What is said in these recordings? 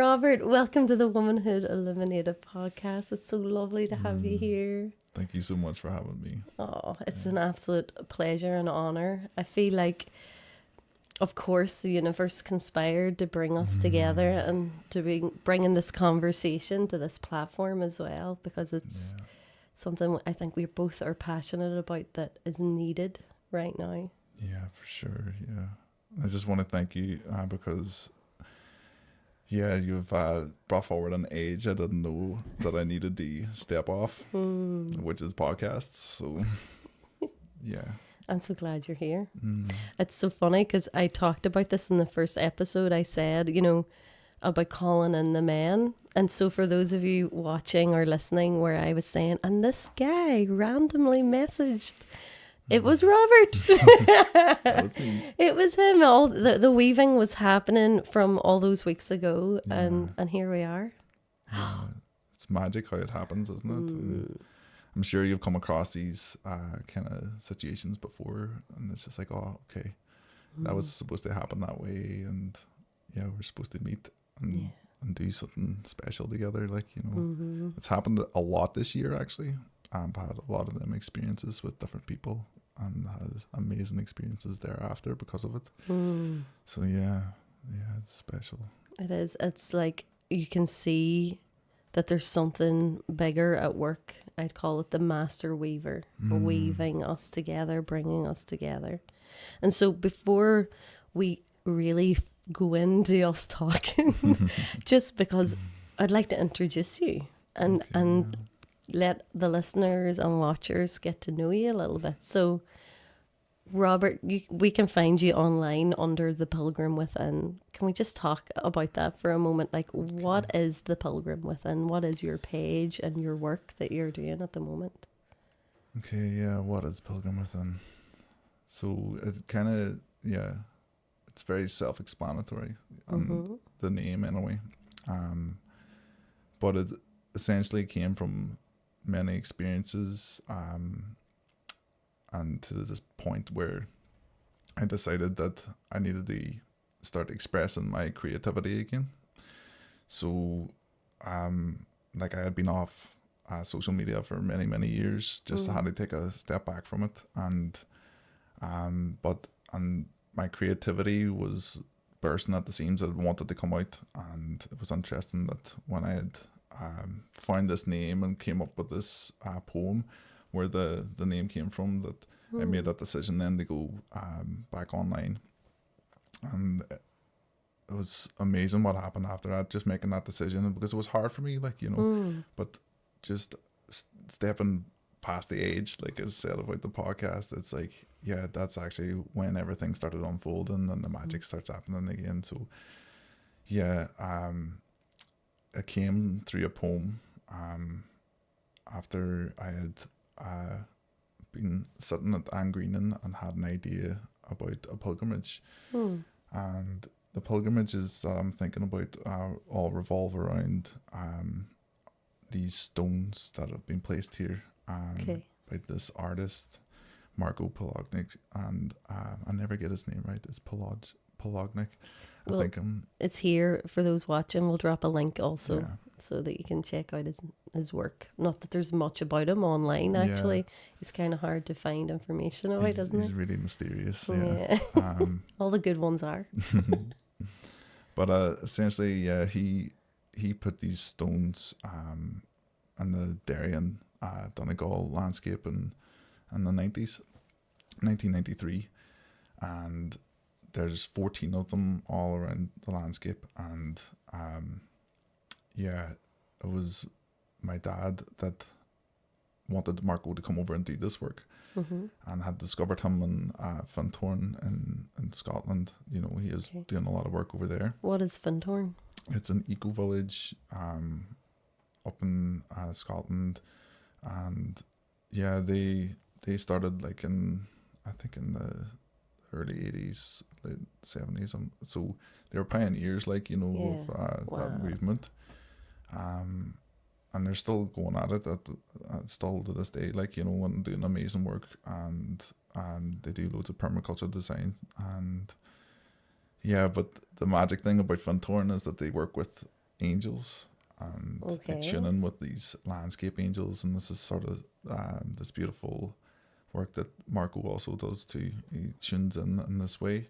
Robert. Welcome to the Wombynhood Illuminated Podcast. It's so lovely to have you here. Thank you so much for having me. Oh, it's an absolute pleasure and honor. I feel like, of course, the universe conspired to bring us together and to be bringing this conversation to this platform as well, because it's something I think we both are passionate about that is needed right now. Yeah, for sure. Yeah. I just want to thank you because, you've brought forward an age I didn't know that I needed to step off, which is podcasts. So, yeah. I'm so glad you're here. It's so funny because I talked about this in the first episode. I said, about calling in the men. And so for those of you watching or listening, where I was saying, and this guy randomly messaged, it was Robert. That was me. It was him. All the weaving was happening from all those weeks ago, and here we are. Yeah. It's magic how it happens, isn't it? And I'm sure you've come across these kind of situations before, and it's just like, oh, okay, that was supposed to happen that way, and we're supposed to meet and do something special together. Like, it's happened a lot this year, actually. I've had a lot of them experiences with different people and had amazing experiences thereafter because of it. So it's special. It is. It's like you can see that there's something bigger at work. I'd call it the master weaver, weaving us together, bringing us together. And so before we really go into us talking, just because I'd like to introduce you and let the listeners and watchers get to know you a little bit. So, Robert, we can find you online under The Pilgrim Within. Can we just talk about that for a moment? Like, what is The Pilgrim Within? What is your page and your work that you're doing at the moment? Okay, what is Pilgrim Within? So, it kind of, it's very self-explanatory, the name anyway. But it essentially came from many experiences, and to this point where I decided that I needed to start expressing my creativity again. So, I had been off social media for many, many years, just had to take a step back from it, and my creativity was bursting at the seams. That it wanted to come out, and it was interesting that when I had found this name and came up with this poem where the name came from, that I made that decision then to go back online. And it was amazing what happened after that, just making that decision, because it was hard for me, but just stepping past the age, like I said about the podcast, it's like, that's actually when everything started unfolding and the magic starts happening again. So it came through a poem after I had been sitting at An Grianán and had an idea about a pilgrimage. And the pilgrimages that I'm thinking about all revolve around these stones that have been placed here by this artist, Marco Polognik, and I never get his name right. It's Polognik. Well, it's here for those watching. We'll drop a link also so that you can check out his work. Not that there's much about him online, actually. It's kind of hard to find information about, isn't it? He's really mysterious. All the good ones are. But essentially, he put these stones in the Darien Donegal landscape in the 90s, 1993. And there's 14 of them all around the landscape, and it was my dad that wanted Marco to come over and do this work, and had discovered him in Findhorn in Scotland. He is doing a lot of work over there. What is Findhorn? It's an eco village up in Scotland, and they started like in the early 80s, late 70s, so they were pioneers, of that movement, and they're still going at it still to this day, and doing amazing work, and they do loads of permaculture design, and but the magic thing about Findhorn is that they work with angels, and I tune in with these landscape angels, and this is sort of this beautiful work that Marco also does too. He tunes in this way.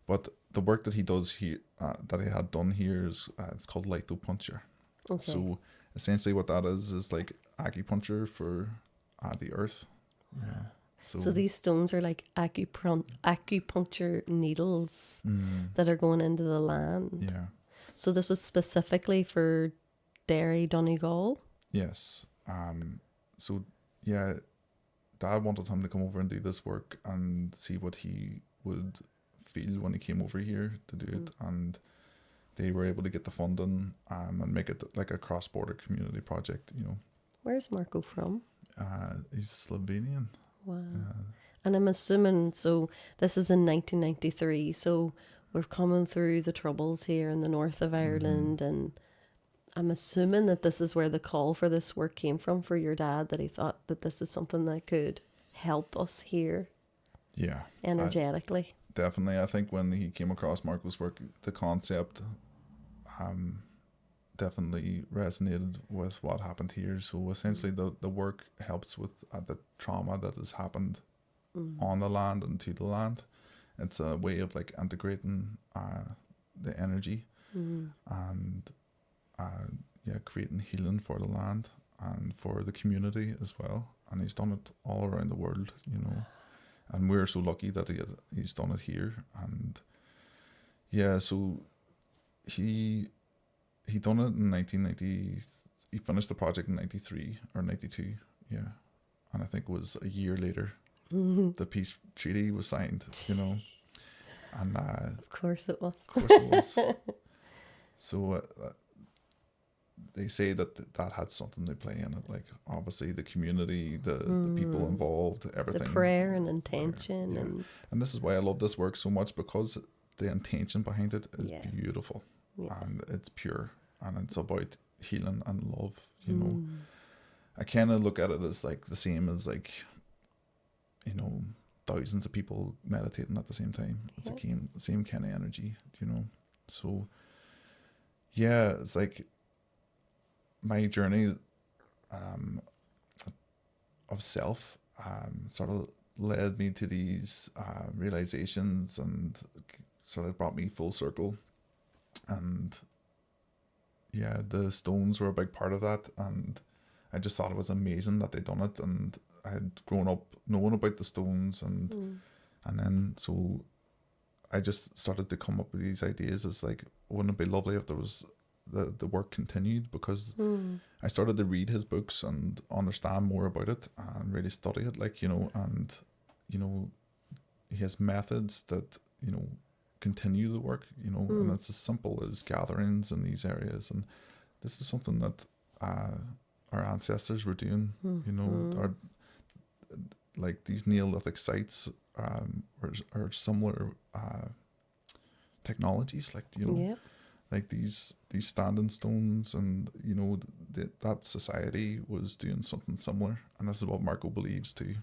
But the work that he does here, that he had done here, is it's called lithopuncture. Okay. So essentially, what that is like acupuncture for the earth. Yeah. So these stones are like acupuncture needles that are going into the land. Yeah. So this was specifically for Derry, Donegal. Yes. So yeah, Dad wanted him to come over and do this work and see what he would feel when he came over here to do it, and they were able to get the funding and make it like a cross-border community project. Where's Marco from? He's Slovenian. Wow. And I'm assuming, so this is in 1993, so we're coming through the troubles here in the north of Ireland, and I'm assuming that this is where the call for this work came from for your dad, that he thought that this is something that could help us here. Yeah. Energetically. Definitely. I think when he came across Marco's work, the concept definitely resonated with what happened here. So essentially the work helps with the trauma that has happened on the land and to the land. It's a way of like integrating the energy and creating healing for the land and for the community as well. And he's done it all around the world, and we're so lucky that he's done it here. And yeah, so he done it in 1990. He finished the project in 93 or 92. Yeah. And I think it was a year later the peace treaty was signed, and of course it was. So they say that had something to play in it, like obviously the community, the people involved, everything, the prayer and intention. And this is why I love this work so much, because the intention behind it is beautiful, and it's pure, and it's about healing and love. I kind of look at it as like the same as like thousands of people meditating at the same time. It's the same kind of energy, so yeah, it's like my journey of self sort of led me to these realizations, and sort of brought me full circle. And yeah, the stones were a big part of that, and I just thought it was amazing that they'd done it. And I had grown up knowing about the stones, and then so I just started to come up with these ideas as like, wouldn't it be lovely if there was the work continued, because I started to read his books and understand more about it and really study it, like, and he has methods that continue the work, and it's as simple as gatherings in these areas. And this is something that our ancestors were doing, our, like these Neolithic sites are similar technologies, like like these standing stones, and that society was doing something similar, and this is what Marco believes too,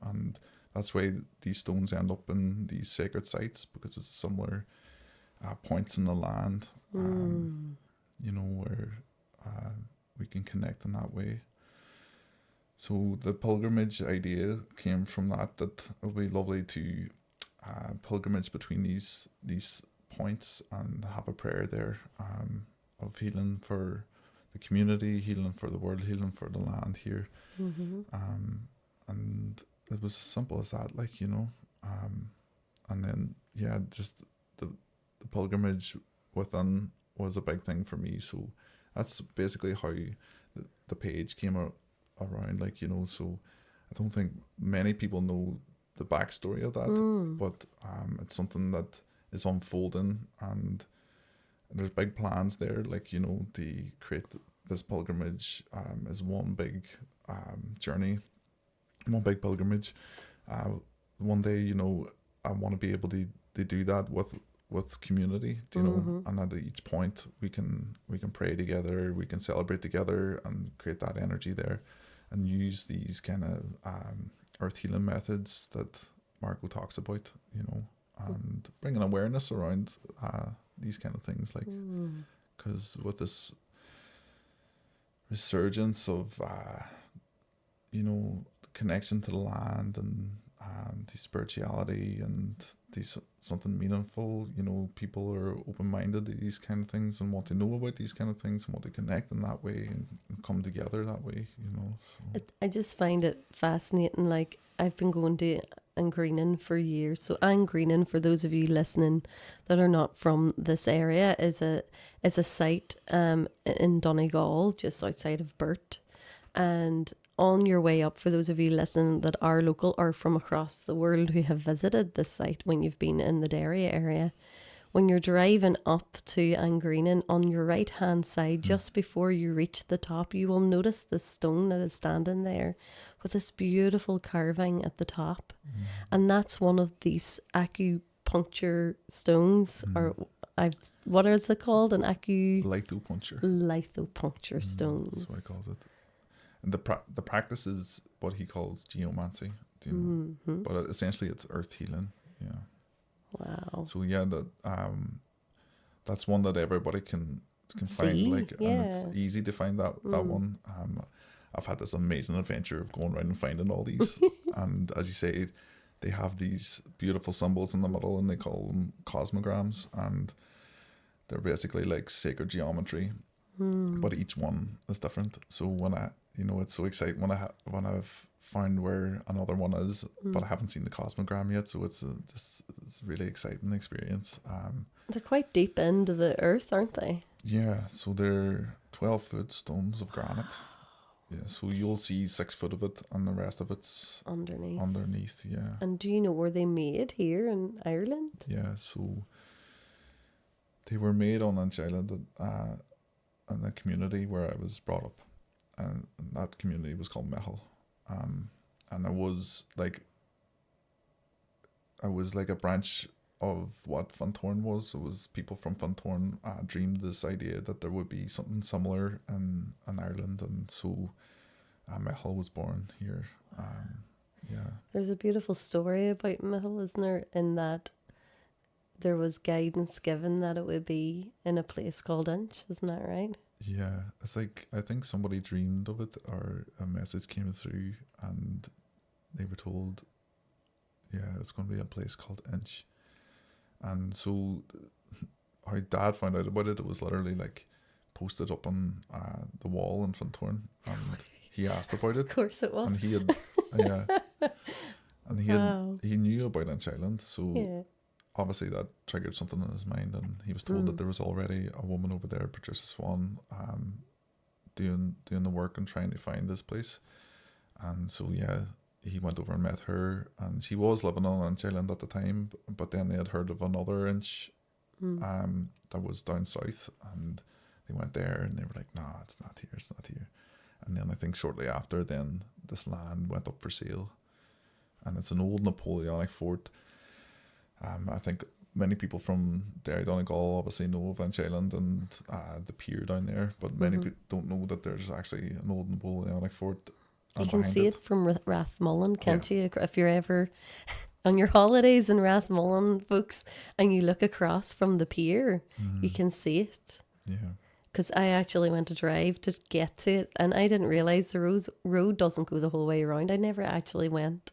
and that's why these stones end up in these sacred sites, because it's similar points in the land, where we can connect in that way. So the pilgrimage idea came from that it would be lovely to pilgrimage between these points and have a prayer there of healing for the community, healing for the world, healing for the land here. And it was as simple as that, like, and then just the pilgrimage within was a big thing for me. So that's basically how the page came around, like, so I don't think many people know the backstory of that, but it's something that is unfolding, and there's big plans there, like, to create this pilgrimage as one big journey, one big pilgrimage. One day, I want to be able to do that with community, and at each point we can pray together, we can celebrate together, and create that energy there, and use these kind of earth healing methods that Marco talks about, and bringing awareness around these kind of things, like because with this resurgence of connection to the land and the spirituality and something meaningful, people are open-minded to these kind of things and want to know about these kind of things and want to connect in that way and come together that way, so. I just find it fascinating. Like, I've been going to An Grianán for years. So An Grianán, for those of you listening that are not from this area, is a site in Donegal, just outside of Burt. And on your way up, for those of you listening that are local or from across the world who have visited this site when you've been in the Derry area, when you're driving up to An Grianán, on your right hand side, just before you reach the top, you will notice the stone that is standing there with this beautiful carving at the top. And that's one of these acupuncture stones, or what is it called? An lithopuncture stones. That's what he calls it. And the practice is what he calls geomancy, but essentially it's earth healing. Yeah. Wow. So yeah, that's one that everybody can find, and it's easy to find that one. I've had this amazing adventure of going around and finding all these, and as you say, they have these beautiful symbols in the middle, and they call them cosmograms, and they're basically like sacred geometry, but each one is different. So when it's so exciting when I've found where another one is, but I haven't seen the cosmogram yet, so it's a really exciting experience. They're quite deep into the earth, aren't they? Yeah, so they're 12-foot stones of granite. Yeah, so you'll see 6 foot of it, and the rest of it's underneath. Yeah. And do you know where they made here in Ireland? Yeah, so they were made on Inch Island, in the community where I was brought up, and that community was called Mehel. And I was like a branch of what Funthorn was. It was people from Funthorn dreamed this idea that there would be something similar in Ireland, and so Mehel was born here. Yeah. There's a beautiful story about Mehel, isn't there? In that there was guidance given that it would be in a place called Inch, isn't that right? Yeah, it's like, I think somebody dreamed of it, or a message came through and they were told, it's going to be a place called Inch. And so how Dad found out about it, it was literally like posted up on the wall in Funthorn, and he asked about it. Of course it was. And he had, and he knew about Inch Island, so obviously that triggered something in his mind, and he was told that there was already a woman over there, Patricia Swan, doing the work and trying to find this place. And so he went over and met her, and she was living on Inch Island at the time, but then they had heard of another Inch that was down south, and they went there and they were like, nah, it's not here. And then I think shortly after, then this land went up for sale, and it's an old Napoleonic fort. I think many people from Derry Donegal obviously know of Inch Island and the pier down there, but many people don't know that there's actually an old Napoleonic fort. You can see it from Rathmullen, can't you? If you're ever on your holidays in Rathmullen, folks, and you look across from the pier, you can see it. Yeah. Because I actually went to drive to get to it, and I didn't realise the road doesn't go the whole way around. I never actually went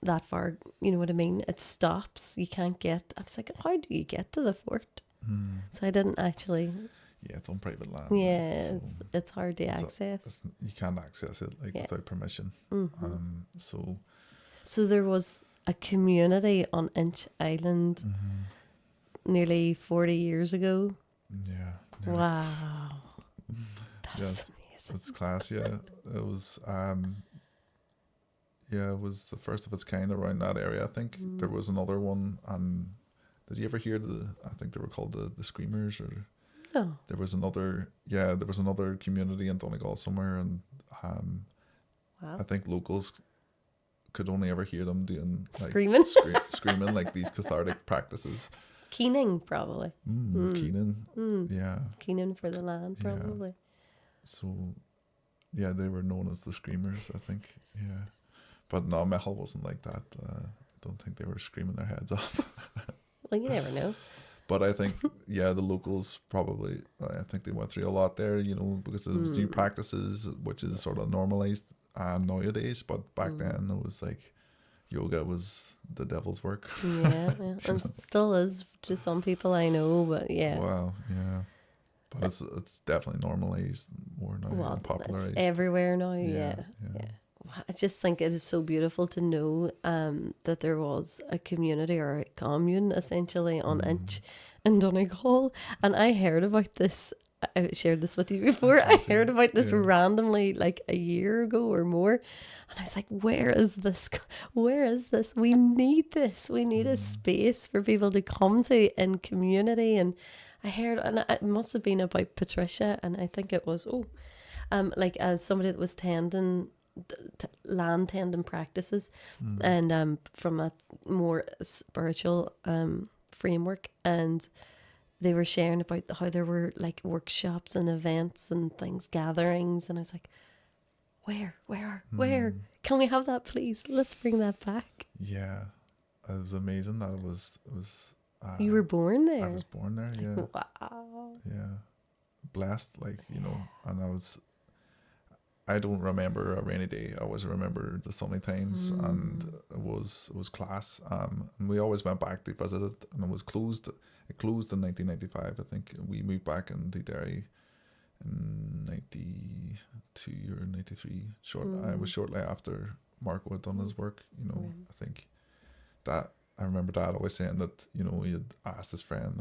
that far, you know what I mean? It stops. You can't get. I was like, how do you get to the fort? So I didn't actually. Yeah, it's on private land. Yeah, so it's hard to access. You can't access it without permission. So there was a community on Inch Island nearly 40 years ago. Yeah. Wow. That's amazing. It's class. Yeah, it was. It was the first of its kind around that area. I think there was another one. And did you ever hear I think they were called the Screamers, or? No. There was another community in Donegal somewhere, and I think locals could only ever hear them doing screaming, screaming like these cathartic practices. Keening, probably. Keening, yeah. Keening for the land, probably. Yeah. So, they were known as the Screamers, I think. Yeah, but no, Mehel wasn't like that. I don't think they were screaming their heads off. Well, you never know. But I think, yeah, the locals probably, I think they went through a lot there, because of new practices, which is sort of normalized nowadays. But back then, it was like yoga was the devil's work. Yeah, and still is to some people I know, but yeah. Wow, yeah. But it's definitely normalized more now Well, and popularized. it's everywhere now. Yeah. yeah. I just think it is so beautiful to know that there was a community or a commune essentially on Inch in Donegal, and I heard about this. I shared this with you before. I heard about this randomly like a year ago or more, and I was like, "Where is this? Where is this? We need this. We need a space for people to come to in community." And I heard, and it must have been about Patricia, and I think it was like as somebody that was tending land tending practices, and from a more spiritual framework, and they were sharing about how there were like workshops and events and things, gatherings, and I was like, where can we have that, please? Let's bring that back. Yeah, it was amazing that it was You were born there. I was born there. Yeah. Wow. Yeah, blessed, and I don't remember a rainy day. I always remember the sunny times, and it was class. And we always went back to visit it, and it was closed. It closed in 1995. I think we moved back into Derry in 92 or 93. I was shortly after Marco had done his work. I think that I remember Dad always saying that he had asked his friend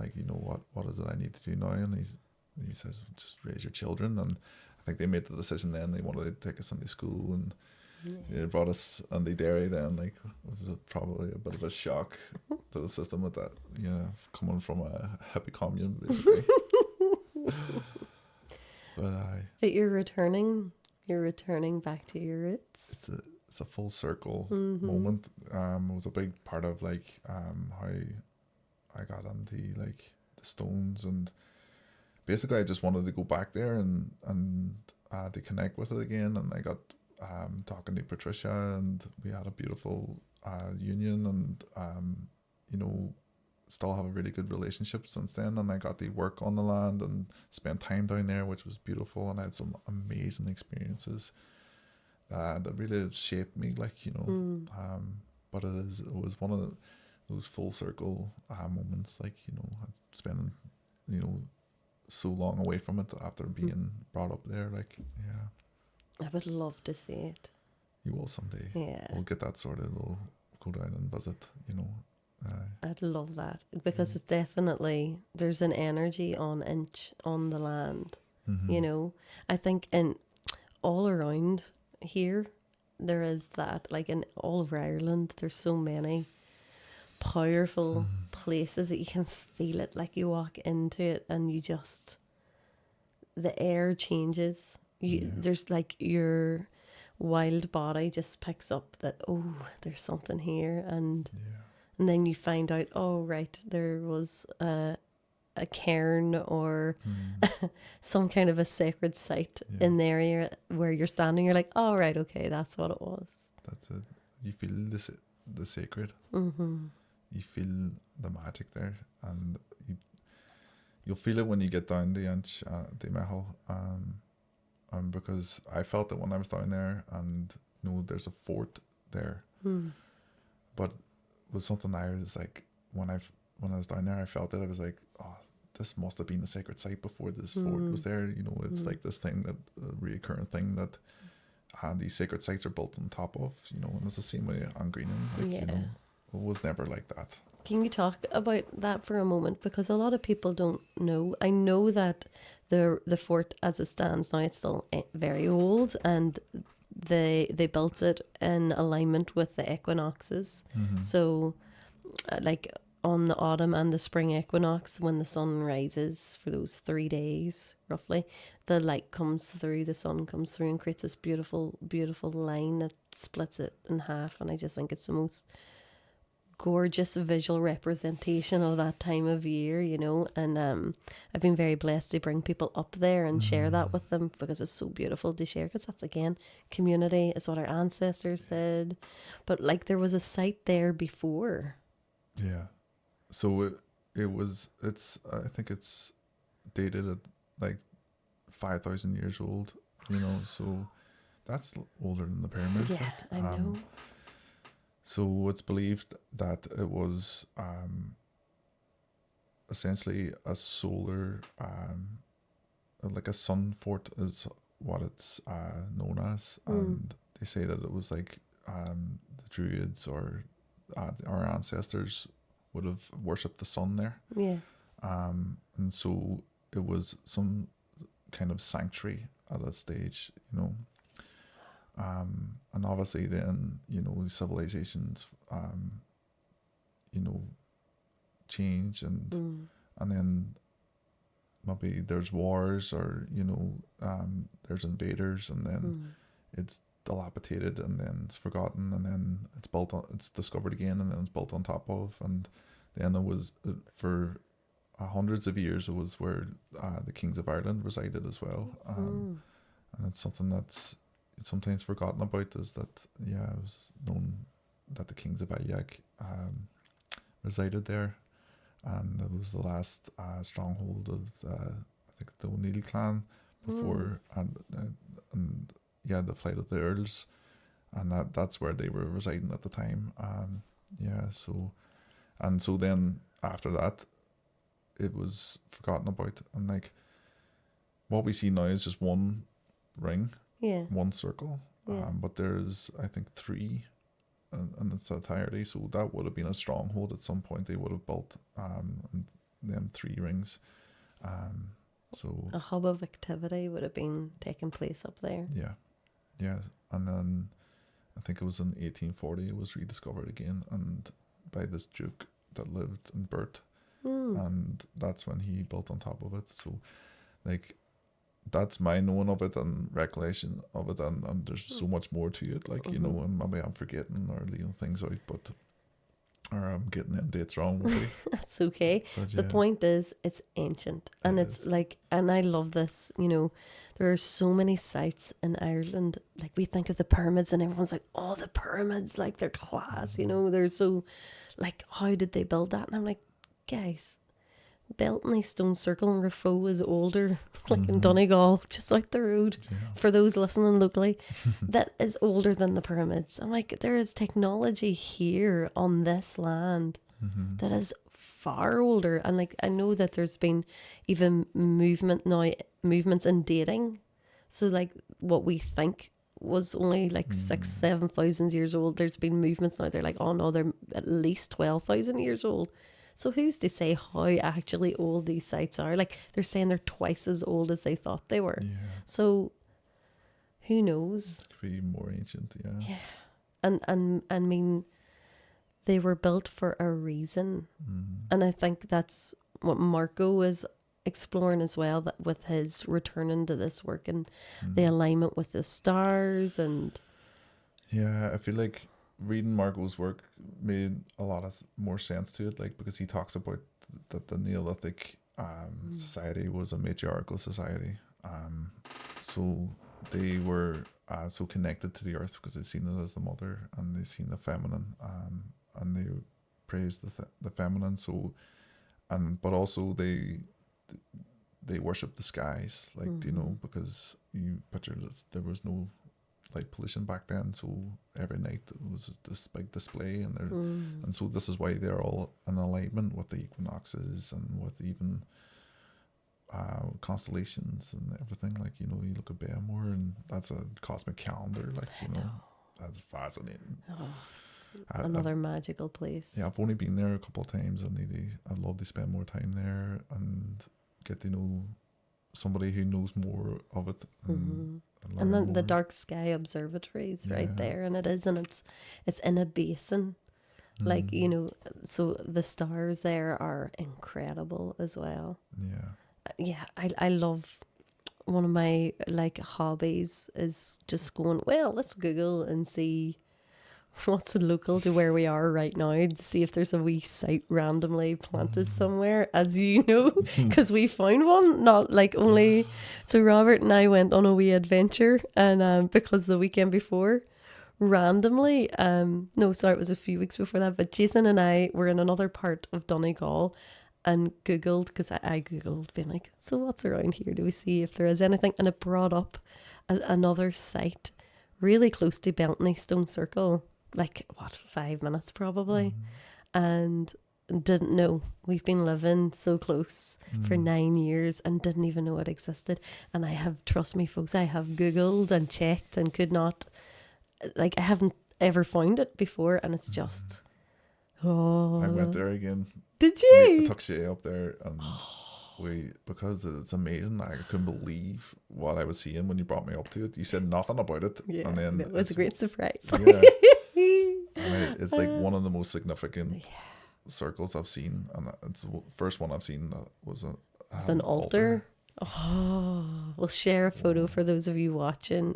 what is it I need to do now, and he says just raise your children. And I think they made the decision then they wanted to take us into school, and they brought us into Derry then. Like, it was probably a bit of a shock to the system with that, coming from a hippie commune basically. But you're returning back to your roots. It's a full circle moment. It was a big part of how I got into like the Stones, and basically I just wanted to go back there and to connect with it again. And I got talking to Patricia, and we had a beautiful union, and still have a really good relationship since then. And I got to work on the land and spend time down there, which was beautiful, and I had some amazing experiences that really shaped me, but it was one of those full circle moments, spending so long away from it after being brought up there. I would love to see it. You will someday. Yeah, we'll get that sorted. We'll go down and visit. I'd love that, because it's definitely, there's an energy on Inch, on the land. I think in all around here there is that, like in all over Ireland there's so many powerful places that you can feel it, like you walk into it and you just, the air changes. There's like your wild body just picks up that, oh, there's something here, and then you find out, oh right, there was a cairn or some kind of a sacred site in the area where you're standing. You're like, oh right, okay, that's what it was. That's it. You feel the sacred. You feel the magic there, and you'll feel it when you get down the Inch, the Mehel, because I felt it when I was down there, and there's a fort there, but it was something I was like, when I was down there, I felt it. I was like, oh, this must have been a sacred site before this fort was there. It's like this thing, that a reoccurring thing that these sacred sites are built on top of, and it's the same way An Grianán, it was never like that. Can you talk about that for a moment? Because a lot of people don't know. I know that the fort as it stands now, it's still very old, and they built it in alignment with the equinoxes. So like on the autumn and the spring equinox, when the sun rises for those 3 days roughly, the light comes through, the sun comes through and creates this beautiful line that splits it in half. And I just think it's the most gorgeous visual representation of that time of year, and I've been very blessed to bring people up there and share that with them, because it's so beautiful to share, because that's again community. It's what our ancestors did, but like there was a site there before. So I think it's dated at like 5,000 years old, so that's older than the pyramids. Yeah, I know. So it's believed that it was essentially a solar, like a sun fort is what it's known as. And they say that it was like the Druids or our ancestors would have worshipped the sun there. Yeah. And so it was some kind of sanctuary at a stage, and obviously then, civilizations, change and then maybe there's wars or, there's invaders, and then it's dilapidated, and then it's forgotten, and then it's discovered again, and then it's built on top of, and then it was for hundreds of years it was where the kings of Ireland resided as well. And it's something that's sometimes forgotten about, is that it was known that the kings of Aileach resided there, and it was the last stronghold of I think the O'Neill clan before and the flight of the Earls, and that's where they were residing at the time. So then after that it was forgotten about, and like what we see now is just one ring, one circle, but there's I think three in its entirety, so that would have been a stronghold at some point. They would have built them three rings, so a hub of activity would have been taking place up there. And then I think it was in 1840 it was rediscovered again, and by this duke that lived in Burt, and that's when he built on top of it. So like that's my knowing of it and recollection of it, and there's so much more to it, like and maybe I'm forgetting or leaving things out, or I'm getting them dates wrong maybe. That's okay. But the point is it's ancient, and it's like, and I love this, there are so many sites in Ireland, like we think of the pyramids and everyone's like, oh, the pyramids, like they're class, they're so like, how did they build that? And I'm like, guys, Beltney Stone Circle in Rafo is older, like in Donegal, just out the road, for those listening locally, that is older than the pyramids. I'm like, there is technology here on this land that is far older. And like, I know that there's been even movements in dating. So like what we think was only like 6,000-7,000 years old, there's been movements now, they're like, oh no, they're at least 12,000 years old. So who's to say how actually old these sites are? Like they're saying they're twice as old as they thought they were. So who knows? It could be more ancient, Yeah. And I mean, they were built for a reason. And I think that's what Marco is exploring as well, that with his returning to this work and the alignment with the stars. And I feel like reading Marco's work made a lot of more sense to it, like because he talks about that the Neolithic society was a matriarchal society, so they were so connected to the earth because they seen it as the mother, and they seen the feminine, and they praised the feminine. So, but also they worship the skies, like because you picture that there was no light pollution back then, so every night it was this big display, and so this is why they're all in alignment with the equinoxes and with even constellations and everything. Like you look at Beamore, and that's a cosmic calendar, like that's fascinating. Another magical place. I've only been there a couple of times, and I'd love to spend more time there and get to know somebody who knows more of it. And then the Dark Sky Observatory is right there, and it's in a basin, like so the stars there are incredible as well. I love, one of my like hobbies is just going, well, let's Google and see what's local to where we are right now, to see if there's a wee site randomly planted somewhere, as you know, because we found one, not like only, so Robert and I went on a wee adventure, and because the weekend before, randomly, it was a few weeks before that, but Jason and I were in another part of Donegal, and Googled, because I Googled being like, so what's around here? Do we see if there is anything? And it brought up another site really close to Beltney Stone Circle, like, 5 minutes probably. And didn't know. We've been living so close for 9 years and didn't even know it existed. And I have, trust me folks, I have Googled and checked and could not, like, I haven't ever found it before, and it's just, I went there again. Did I you? took Shay up there, and because it's amazing. I couldn't believe what I was seeing when you brought me up to it. You said nothing about it, Yeah, and then it was a great surprise. Yeah, and it's like one of the most significant circles I've seen, and it's the first one I've seen that was An altar. Oh, we'll share a photo for those of you watching.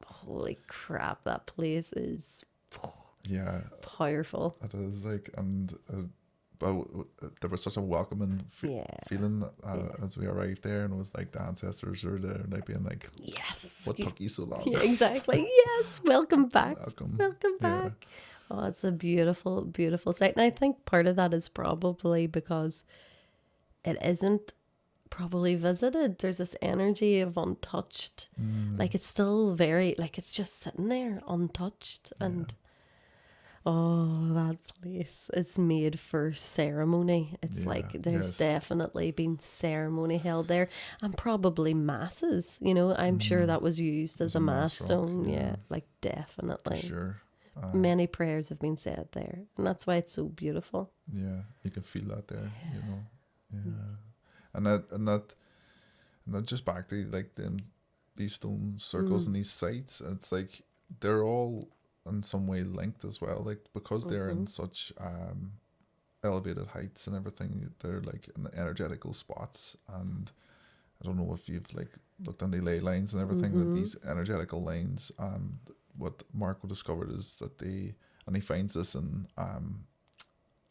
Holy crap, that place is powerful. It is like, and but there was such a welcoming feeling as we arrived there, and it was like the ancestors were there, and like being like, yes, what took you so long? Yeah, exactly. Yes, welcome back. Welcome back. Yeah. Oh, it's a beautiful, beautiful site. And I think part of that is probably because it isn't probably visited. There's this energy of untouched. Like, it's still very, like, it's just sitting there untouched. And oh, that place, it's made for ceremony. It's like there's definitely been ceremony held there, and probably masses, you know. I'm sure that was used as a mass stone. Yeah, like definitely. For sure. Many prayers have been said there, and that's why it's so beautiful. Yeah, you can feel that there, you know. Yeah. And that just back to like these stone circles and these sites, it's like they're all in some way linked as well, like because they're in such elevated heights and everything, they're like in energetical spots. And I don't know if you've like looked on the ley lines and everything, that these energetical lines, what Marco discovered is that he finds this in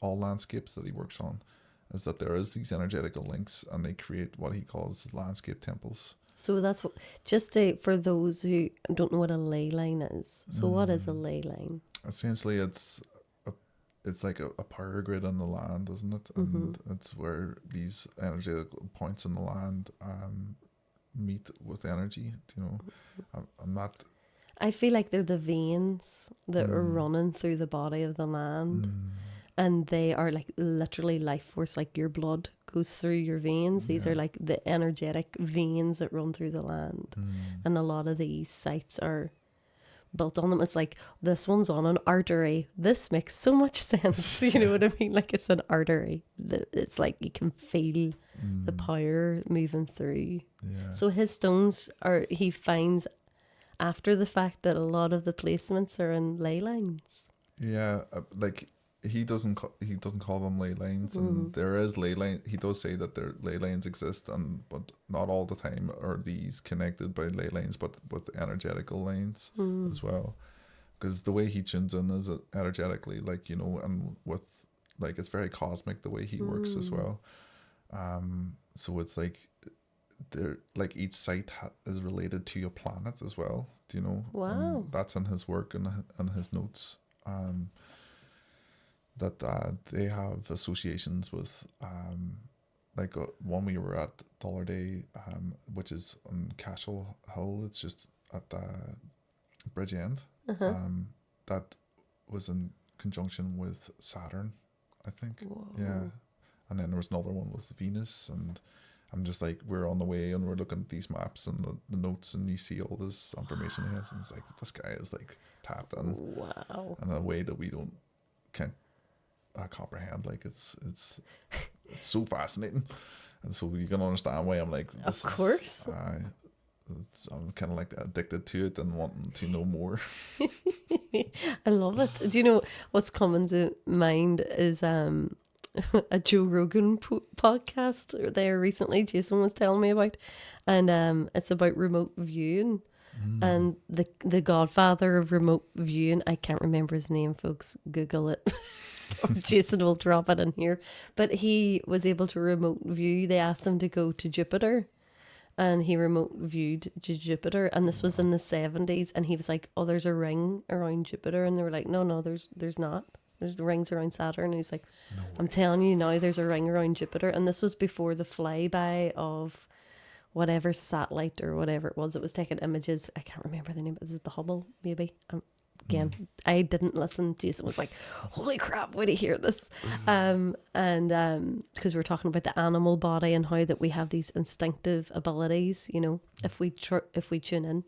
all landscapes that he works on, is that there is these energetical links, and they create what he calls landscape temples. So that's what, for those who don't know what a ley line is. So what is a ley line? Essentially, it's like a power grid on the land, isn't it? And it's where these energetical points in the land meet with energy. You know, I'm not. I feel like they're the veins that are running through the body of the land. And they are like literally life force, like your blood goes through your veins. These are like the energetic veins that run through the land. And a lot of these sites are built on them. It's like, this one's on an artery. This makes so much sense. You know what I mean? Like, it's an artery. It's like you can feel the power moving through. Yeah. So his stones he finds after the fact that a lot of the placements are in ley lines. Yeah, like he doesn't call them ley lines, and there is ley line. He does say that there ley lines exist, but not all the time are these connected by ley lines, but with energetical lines as well. Because the way he tunes in is energetically, like, you know, and with like it's very cosmic the way he works as well. So it's like they're like each site is related to a planet as well. Do you know? Wow. And that's in his work and his notes. That they have associations with like one we were at Dollar Day, which is on Cashel Hill. It's just at Bridge End. That was in conjunction with Saturn, I think. Whoa. Yeah. And then there was another one with Venus, and I'm just like, we're on the way and we're looking at these maps and the notes, and you see all this information he has, and it's like, this guy is like tapped in. Wow. In a way that we can't comprehend. Like it's so fascinating, and so you can understand why I'm like, this of course. I'm kind of like addicted to it and wanting to know more. I love it. Do you know what's coming to mind is a Joe Rogan podcast there recently Jason was telling me about, and it's about remote viewing. And the godfather of remote viewing, I can't remember his name, folks, Google it. Or Jason will drop it in here. But he was able to remote view. They asked him to go to Jupiter, and he remote viewed to Jupiter, and this was in the 70s, and he was like, oh, there's a ring around Jupiter, and they were like, no, there's not. There's rings around Saturn. And he's like, No I'm way. telling you now, there's a ring around Jupiter. And this was before the flyby of whatever satellite or whatever it was. It was taking images. I can't remember the name. Is it the Hubble, maybe? Again, I didn't listen. Jason was like, holy crap, wait to hear this. Because we're talking about the animal body and how that we have these instinctive abilities, you know, if we tune in.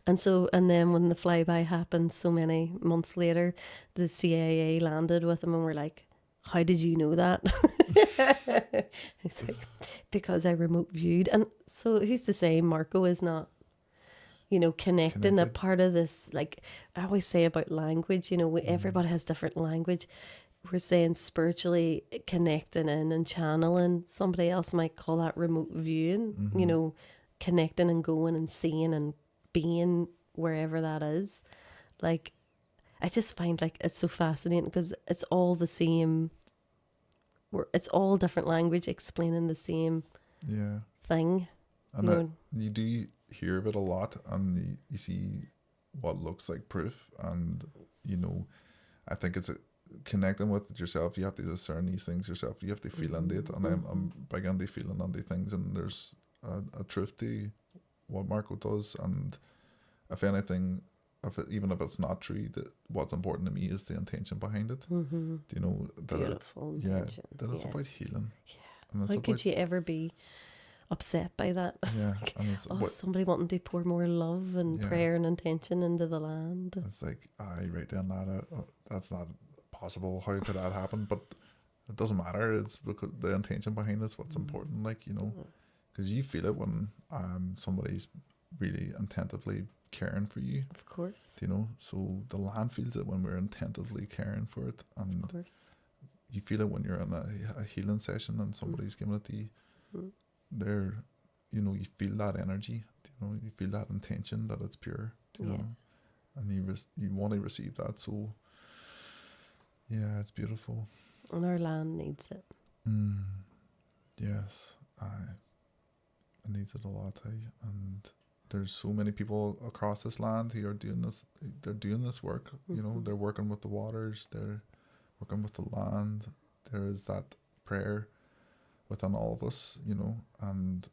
And then when the flyby happened so many months later, the CIA landed with him and we're like, how did you know that? He's like, because I remote viewed. And so who's to say Marco is not, you know, connecting a part of this, like I always say about language, you know, everybody has different language. We're saying spiritually connecting in and channeling. Somebody else might call that remote viewing, you know, connecting and going and seeing and being wherever that is. Like, I just find like it's so fascinating because it's all the same. It's all different language explaining the same thing. And you do hear of it a lot, and you see what looks like proof, and you know, I think it's connecting with it yourself. You have to discern these things yourself. You have to feel into it, and I'm big into feeling into things, and there's a truth to what Marco does, and if anything, even if it's not true, that what's important to me is the intention behind it. Do you know that? Beautiful intention. That it's about healing. Yeah. And How could you ever be upset by that? Yeah, and it's somebody wanting to pour more love and prayer and intention into the land. It's like, right then, that's not possible. How could that happen? But it doesn't matter. It's because the intention behind it's what's important. Like, you know, because you feel it when somebody's really attentively caring for you. Of course. You know, so the land feels it when we're attentively caring for it, and of course. You feel it when you're in a healing session and somebody's giving it to you. They're, you know, you feel that energy. You know, you feel that intention that it's pure. You know, and you want to receive that. So, yeah, it's beautiful. And our land needs it. Yes, it needs it a lot, and there's so many people across this land who are doing this. They're doing this work. You know, they're working with the waters. They're working with the land. There is that prayer within all of us. You know, and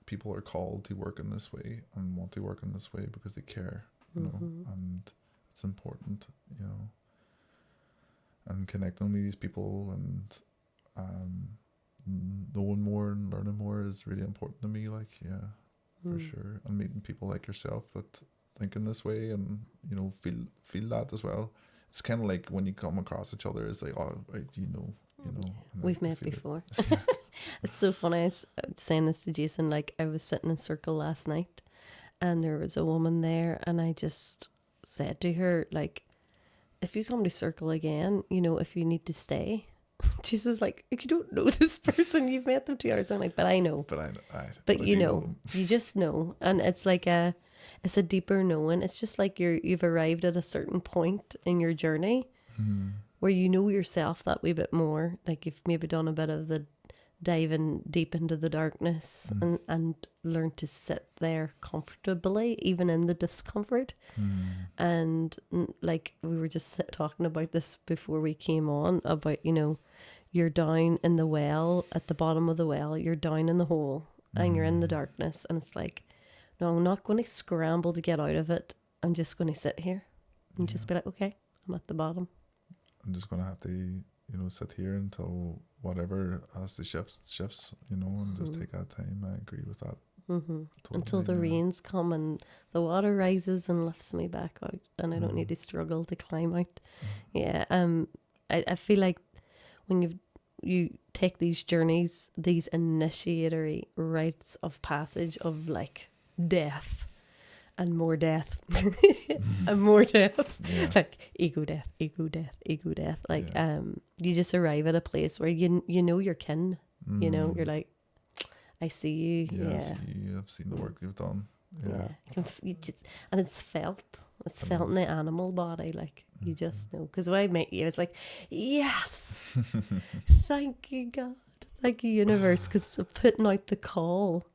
people are called to work in this way and want to work in this way because they care. You know, and it's important. You know, and connecting with these people and knowing more and learning more is really important to me. Like, for sure. And meeting people like yourself that think in this way and, you know, feel that as well. It's kind of like when you come across each other, it's like, oh, right, you know. We've met before. It's so funny. I was saying this to Jason, like I was sitting in a circle last night and there was a woman there and I just said to her, like, if you come to circle again, you know, if you need to stay. Jesus, like, if you don't know this person, you've met them 2 hours. I'm like, but I know. But you know, you just know. And it's like it's a deeper knowing. It's just like you've arrived at a certain point in your journey where you know yourself that wee bit more. Like you've maybe done a bit of the diving deep into the darkness and learn to sit there comfortably, even in the discomfort. And like we were just talking about this before we came on, about, you know, you're down in the well, at the bottom of the well, you're down in the hole and you're in the darkness, and it's like, no, I'm not going to scramble to get out of it. I'm just going to sit here and just be like, okay, I'm at the bottom. I'm just going to have to, you know, sit here until whatever has to shifts, you know, and just take that time. I agree with that. Totally, until the rains come and the water rises and lifts me back out, and I don't need to struggle to climb out. I feel like when you take these journeys, these initiatory rites of passage of like death and more death and more death, like ego death, like you just arrive at a place where you know your kin. You know, you're like, I see you. You have seen the work you've done. You just, and it's felt in the animal body, like you just know. Because when I met you, I was like, yes, thank you God, thank you universe, because putting out the call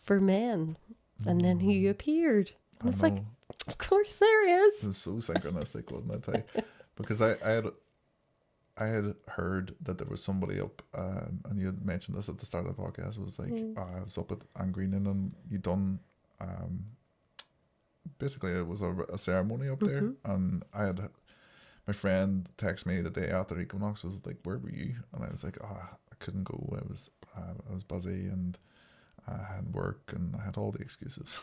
for men. And then he appeared. And it's like, Of course there is. It was so synchronistic, wasn't it? Because I had heard that there was somebody up, and you had mentioned this at the start of the podcast. It was like, I was up at An Grianán, and you done, basically it was a ceremony up there, and I had, my friend texted me the day after Equinox, was like, where were you? And I was like, I couldn't go. I was busy, and I had work, and I had all the excuses.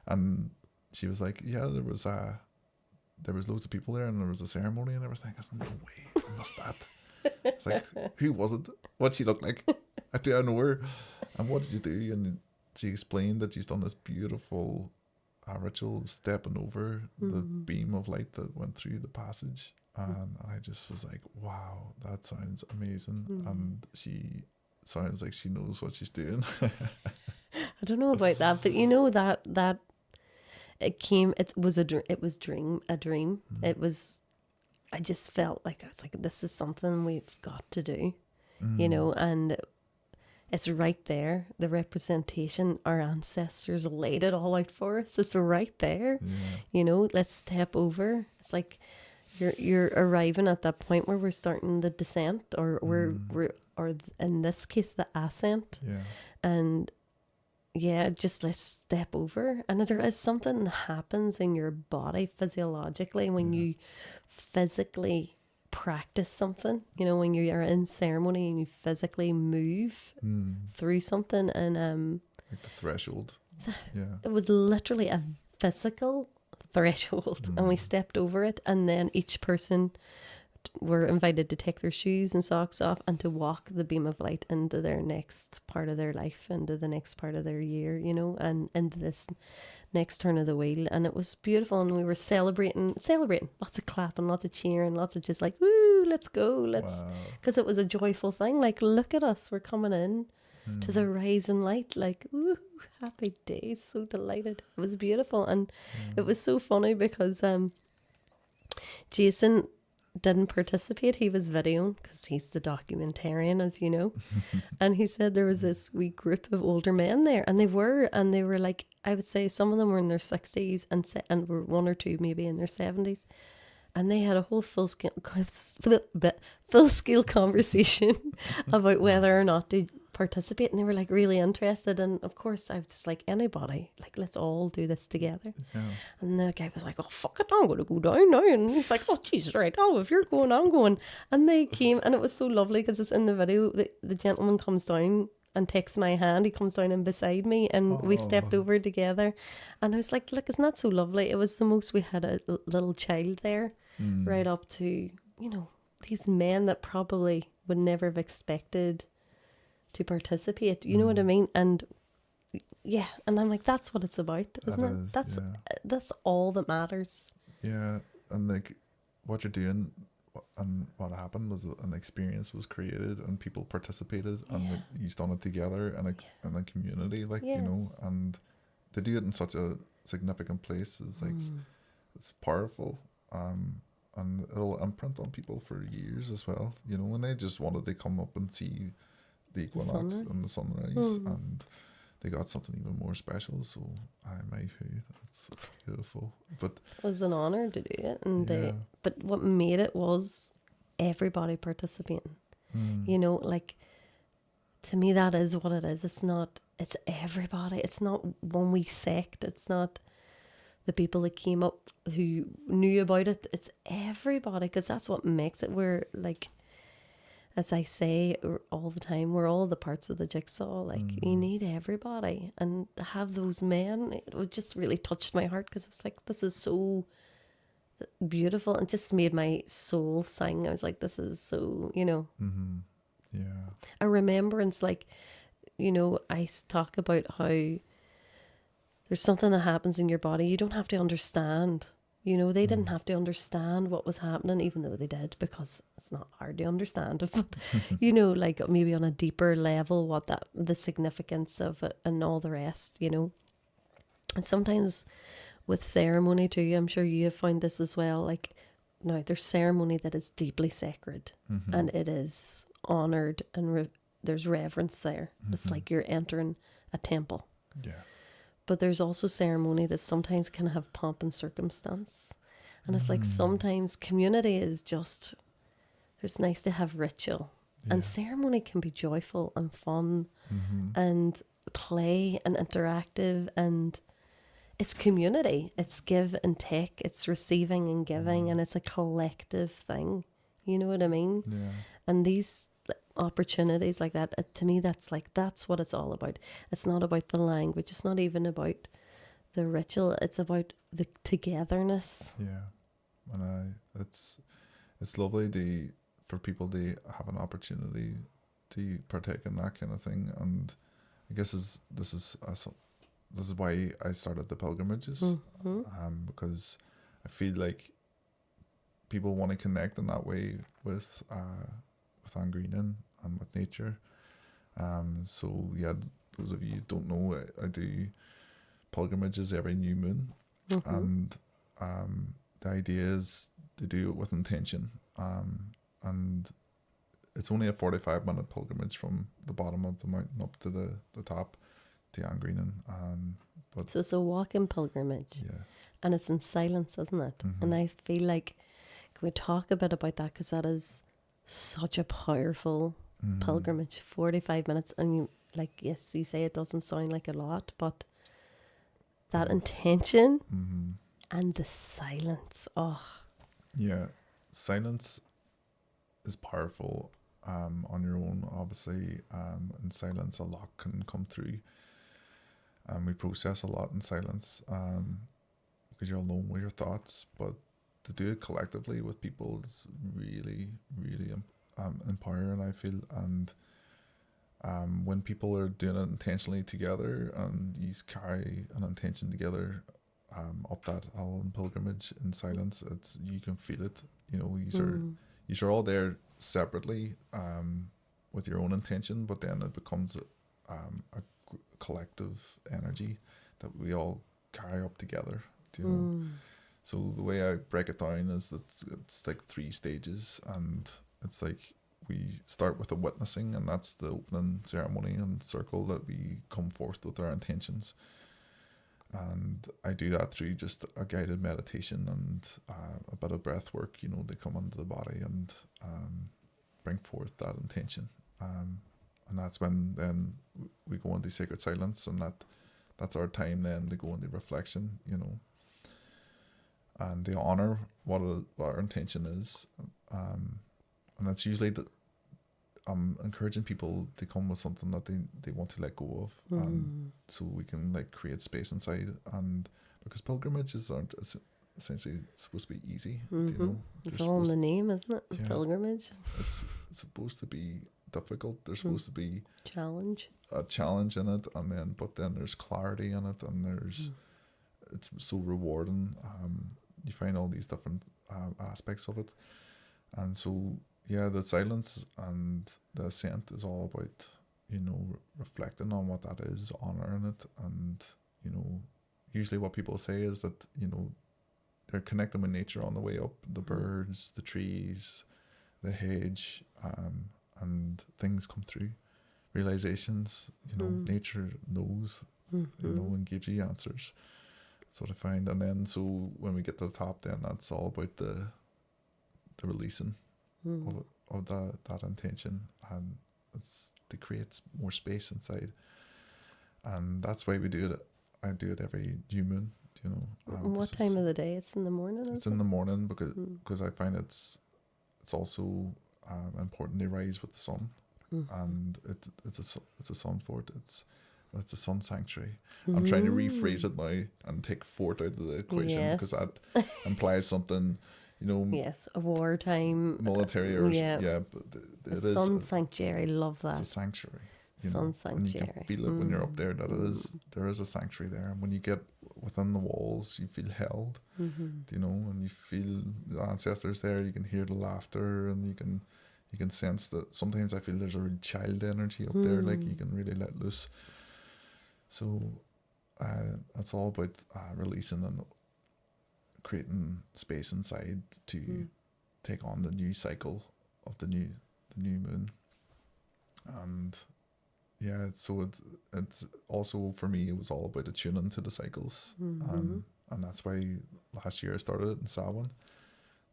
And she was like, yeah, there was loads of people there, and there was a ceremony and everything. I said, no way, I missed that. It's like, who was it? What'd she look like? I don't know her. And what did you do? And she explained that she's done this beautiful ritual of stepping over the beam of light that went through the passage. And I just was like, wow, that sounds amazing. And she sounds like she knows what she's doing. I don't know about that, but you know that it was a dream. It was, I just felt like, I was like, this is something we've got to do, you know, and it's right there. The representation, our ancestors laid it all out for us. It's right there, you know, let's step over. It's like you're arriving at that point where we're starting the descent, or or in this case, the ascent. Yeah. And yeah, just let's step over. And there is something that happens in your body physiologically when you physically practice something, you know, when you are in ceremony and you physically move through something. And like the threshold. It was literally a physical threshold, and we stepped over it. And then each person were invited to take their shoes and socks off and to walk the beam of light into their next part of their life, into the next part of their year, you know, and into this next turn of the wheel. And it was beautiful, and we were celebrating, lots of clapping, lots of cheering, lots of just like, woo, let's go, because it was a joyful thing. Like, look at us, we're coming in to the rising light, like, woo, happy days, so delighted. It was beautiful. And it was so funny because Jason didn't participate. He was videoing because he's the documentarian, as you know. And he said there was this wee group of older men there, and they were like, I would say some of them were in their 60s and were one or two maybe in their 70s, and they had a whole full scale conversation about whether or not to participate, and they were like really interested. And of course I was just like, anybody, like, let's all do this together. And the guy was like, oh fuck it, I'm gonna go down now. And he's like, oh Jesus, right, oh if you're going, I'm going. And they came, and it was so lovely because it's in the video. The gentleman comes down and takes my hand. He comes down in beside me, and we stepped over together. And I was like, look, isn't that so lovely? It was the most. We had a little child there, right up to, you know, these men that probably would never have expected to participate, you know what I mean? And yeah, and I'm like, that's what it's about, isn't it? That's all that matters. Yeah, and like what you're doing, and what happened was an experience was created, and people participated, and you done it together in a community, like, you know, and to do it in such a significant place is like, it's powerful, and it'll imprint on people for years as well, you know, when they just wanted to come up and see the equinox and the sunrise, and they got something even more special. So it's beautiful. But it was an honor to do it, and but what made it was everybody participating. You know, like, to me that is what it is. It's everybody. It's not one wee sect. It's not the people that came up who knew about it. It's everybody, because that's what makes it. We're like, as I say all the time, we're all the parts of the jigsaw. Like, you need everybody. And to have those men, it just really touched my heart, because it's like, this is so beautiful. It just made my soul sing. I was like, this is so, you know. Yeah. A remembrance, like, you know, I talk about how there's something that happens in your body. You don't have to understand. You know, they didn't have to understand what was happening, even though they did, because it's not hard to understand it. But, you know, like, maybe on a deeper level, what the significance of it and all the rest, you know. And sometimes with ceremony too, I'm sure you have found this as well. Like, now there's ceremony that is deeply sacred, and it is honoured, and there's reverence there. It's like you're entering a temple. Yeah. But there's also ceremony that sometimes can have pomp and circumstance. And it's like sometimes community is just, it's nice to have ritual. And ceremony can be joyful and fun and play and interactive, and it's community. It's give and take. It's receiving and giving, and it's a collective thing. You know what I mean? Yeah. And these opportunities like that, to me, that's what it's all about. It's not about the language. It's not even about the ritual. It's about the togetherness. Yeah. And it's lovely for people to have an opportunity to partake in that kind of thing. And I guess this is why I started the pilgrimages, because I feel like people want to connect in that way with An Grianán and with nature. So yeah, those of you who don't know, I do pilgrimages every new moon, and the idea is to do it with intention, and it's only a 45-minute pilgrimage from the bottom of the mountain up to the top to An Grianán. But So it's a walking pilgrimage, yeah, and it's in silence, isn't it? And I feel like, can we talk a bit about that, because that is such a powerful pilgrimage. 45 minutes, and you, like, yes, you say it doesn't sound like a lot, but that intention and the silence, yeah, silence is powerful on your own. Obviously, in silence, a lot can come through. We process a lot in silence because you're alone with your thoughts. But to do it collectively with people is really, really empowering, I feel. And when people are doing it intentionally together, and you carry an intention together up that Allen pilgrimage in silence, you can feel it. You know, you're all there separately with your own intention, but then it becomes a collective energy that we all carry up together. You know, so the way I break it down is that it's like 3 stages, and it's like we start with a witnessing, and that's the opening ceremony and circle that we come forth with our intentions. And I do that through just a guided meditation and a bit of breath work, you know, to come into the body and bring forth that intention. And that's when then we go into sacred silence, and that's our time then to go into reflection, you know, and to honor what our intention is. And it's usually that I'm encouraging people to come with something that they want to let go of, so we can like create space inside. And because pilgrimages aren't essentially supposed to be easy, you know, it's all in the name, isn't it? Yeah. Pilgrimage. It's supposed to be difficult. There's supposed to be a challenge in it, but then there's clarity in it, and it's so rewarding. You find all these different aspects of it, and so. Yeah, the silence and the ascent is all about, you know, reflecting on what that is, honoring it. And, you know, usually what people say is that, you know, they're connecting with nature on the way up, the birds, the trees, the hedge, and things come through, realizations, you know, nature knows, you know, and gives you answers. That's what I find. And then, so when we get to the top, then that's all about the releasing of that intention, and it's to create more space inside. And that's why we do it. I do it every new moon, you know. What time of the day? It's in the morning. It's in the morning because I find it's also important to rise with the sun, and it's a sun fort. It's a sun sanctuary. I'm trying to rephrase it now and take fort out of the equation, because that implies something. You know, yes, a wartime military or but it is sun sanctuary. Love that. It's a sanctuary. Sun sanctuary. And you can feel it when you're up there that there is a sanctuary there, and when you get within the walls, you feel held. You know, and you feel the ancestors there. You can hear the laughter, and you can sense that. Sometimes I feel there's a real child energy up there, like you can really let loose. So, it's all about releasing and creating space inside to take on the new cycle of the new moon. And yeah, so it's also for me, it was all about attuning to the cycles. And that's why last year I started it in Samhain,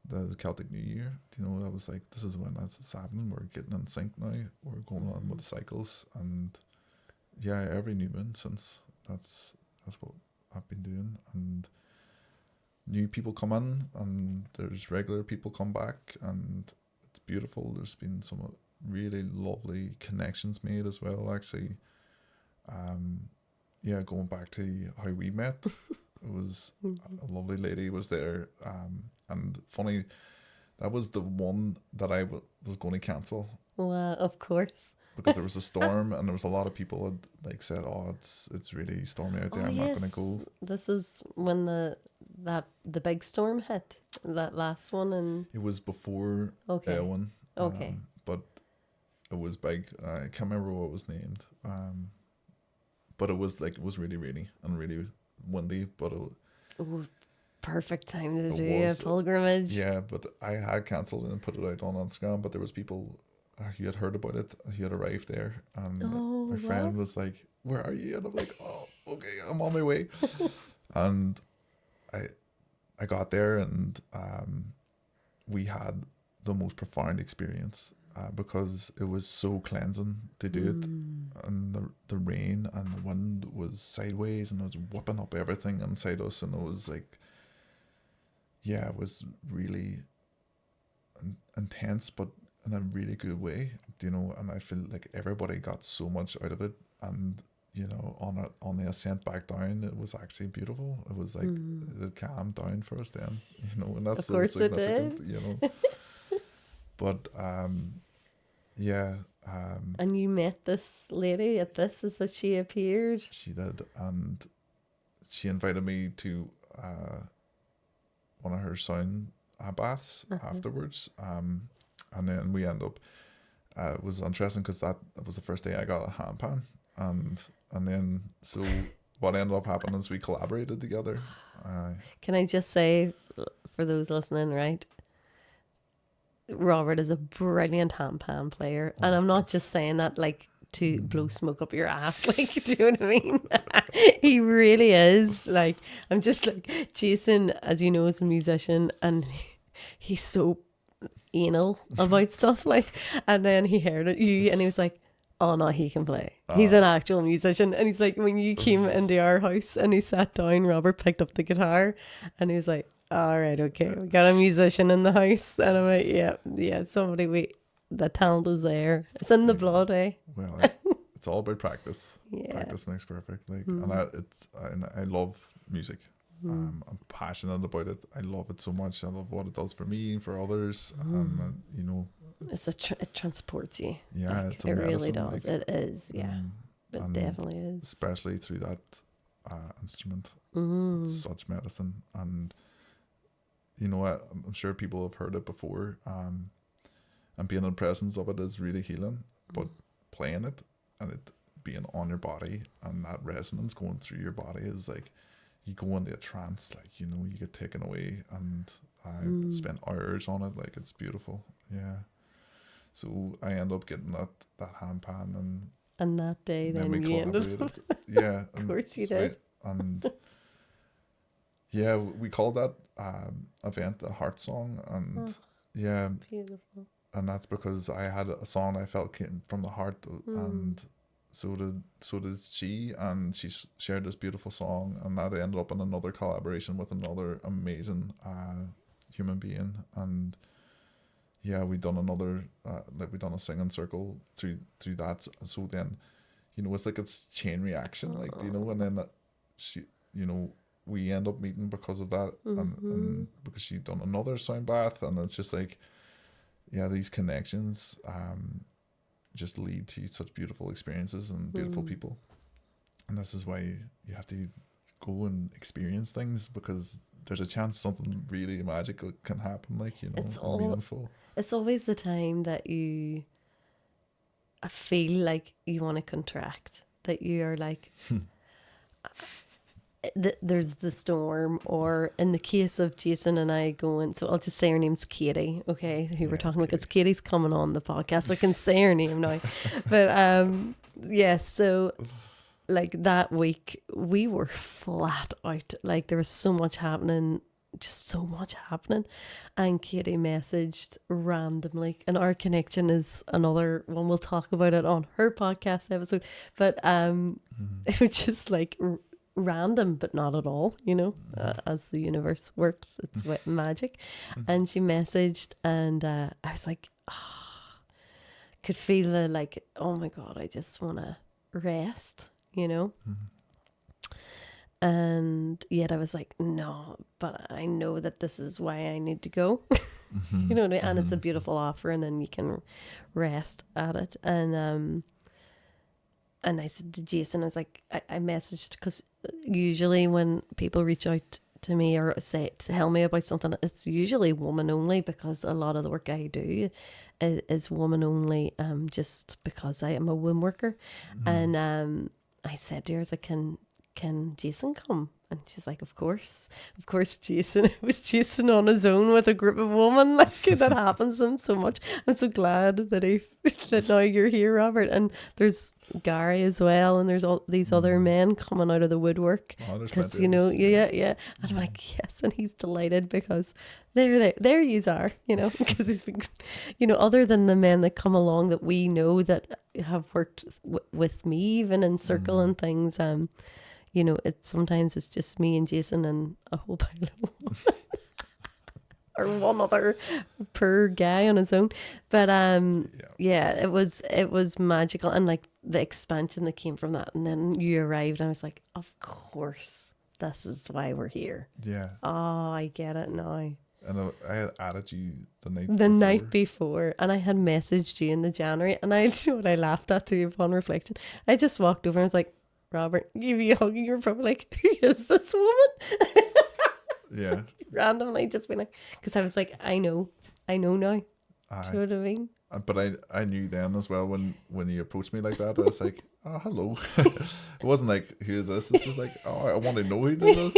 the Celtic New Year. You know, I was like, this is when that's happening. We're getting in sync now. We're going on with the cycles, and yeah, every new moon since that's what I've been doing. And new people come in, and there's regular people come back, and it's beautiful. There's been some really lovely connections made as well, actually. Yeah, going back to how we met, it was a lovely lady was there, and funny, that was the one that I was going to cancel Well, of course. because there was a storm and there was a lot of people had like said, "Oh, it's really stormy out there. Oh I'm not going to yes, go." this is when the big storm hit, that last one, and It was before okay, Eowyn, okay. but it was big. I can't remember what it was named, but it was like it was really rainy and really windy. But Ooh, perfect time to it do a was pilgrimage. yeah. But I had cancelled and put it out on Instagram. But there was people who had heard about it. He had arrived there, and Oh, my friend wow. was like, "Where are you?" And I'm like, "Oh, okay, I'm on my way." And I got there, and we had the most profound experience because it was so cleansing to do it, and the rain and the wind was sideways, and it was whipping up everything inside us, and it was like, yeah, it was really intense, but in a really good way, you know. And I feel like everybody got so much out of it, and you know, on the ascent back down, it was actually beautiful. It was like it calmed down for us then, you know, and that's Of so course it significant, did. you know. But yeah, And you met this lady at this, is that she appeared? she did, and she invited me to one of her sound baths afterwards, and then we end up. It was interesting because that was the first day I got a hand pan, and then so what ended up happening is we collaborated together. Can I just say, for those listening, right? Robert is a brilliant hand pan player, and I'm not just saying that like to blow smoke up your ass. Like, do you know what I mean? He really is. Like, I'm just like, Jason, as you know, is a musician, and he's so anal about stuff. Like, and then he heard it, you, and he was like, "Oh no, he can play. He's an actual musician." And he's like, when you came into our house and he sat down, Robert picked up the guitar, and he was like, "All right, okay, we got a musician in the house." And I'm like, yeah, somebody, the talent is there. It's in the blood, eh? Well, it's all about practice. Yeah. Practice makes perfect. Like, and I love music. I'm passionate about it. I love it so much. I love what it does for me and for others. You know, It transports you. yeah, Like, it's a it really medicine, does. like, It is, yeah. It and definitely is. especially through that instrument. It's such medicine, and you know, I'm sure people have heard it before. And being in the presence of it is really healing. But playing it and it being on your body and that resonance going through your body is like you go into a trance, like, you know, you get taken away, and I spent hours on it. Like, it's beautiful. Yeah. So I end up getting that hand pan, And that day, and then then we you ended up. collaborated. Yeah. Of course you did. And yeah, we called that event the Heart Song, and yeah, Beautiful. and that's because I had a song I felt came from the heart, and so did she, and she shared this beautiful song, and that ended up in another collaboration with another amazing human being. And yeah, we done another like we done a singing circle through that. So then, you know, it's like it's chain reaction, like, you know, and then she, you know, we end up meeting because of that, and because she done another sound bath, and it's just like, yeah, these connections just lead to such beautiful experiences and beautiful people. And this is why you have to go and experience things, because there's a chance something really magical can happen, like, you know, and meaningful. It's always the time that I feel like you want to contract, that you are like, there's the storm, or in the case of Jason and I going, so I'll just say her name's Katie, okay, who we're talking about, because Katie's coming on the podcast, so I can say her name now. But yeah, so like that week we were flat out, like there was so much happening, just so much happening, and Katie messaged randomly, and our connection is another one, we'll talk about it on her podcast episode, but it was just like random, but not at all, you know, as the universe works, it's with magic. And she messaged, and I was like, could feel the like, oh my god, I just want to rest, you know. And yet I was like, no, but I know that this is why I need to go. You know what I mean? And it's a beautiful offering, and you can rest at it. And I said to Jason, I was like, I messaged, because usually when people reach out to me or say, tell me about something, it's usually woman only, because a lot of the work I do is woman only, just because I am a womb worker. And I said to her, I was like, can Jason come? And she's like, of course, Jason. It was Jason on his own with a group of women. Like, that happens to him so much. I'm so glad that that now you're here, Robert. And there's Gary as well, and there's all these other men coming out of the woodwork, because you know, yeah. And I'm like, yes, and he's delighted, because there yous are, you know, because he's been, you know, other than the men that come along that we know that have worked with me, even in circle and things, you know, sometimes it's just me and Jason and a whole pile of women. Or one other poor guy on his own. But yeah, it was magical, and like the expansion that came from that. And then you arrived, and I was like, of course, this is why we're here. Yeah. Oh, I get it now. And I had added you the night before, and I had messaged you in the January, and I do what I laughed at too upon reflection. I just walked over and I was like, Robert, give you a hug, and you're probably like, who is this woman? Yeah. Randomly just been like, because I was like, I know now. Do you know what I mean? But I knew then as well, when you approached me like that, I was like, oh, hello. It wasn't like, who is this? It's just like, oh, I want to know who this is.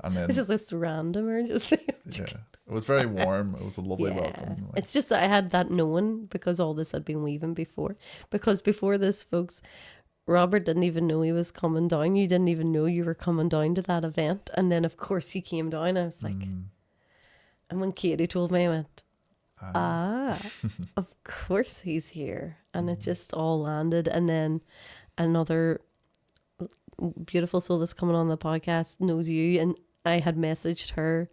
And then it's just this random, or just yeah, it was very warm. It was a lovely welcome. It's just that I had that knowing, because all this had been weaving before. Because before this, folks, Robert didn't even know he was coming down. You didn't even know you were coming down to that event. And then, of course, you came down. I was like, and when Katie told me, I went, of course he's here. And it just all landed. And then another beautiful soul that's coming on the podcast knows you. And I had messaged her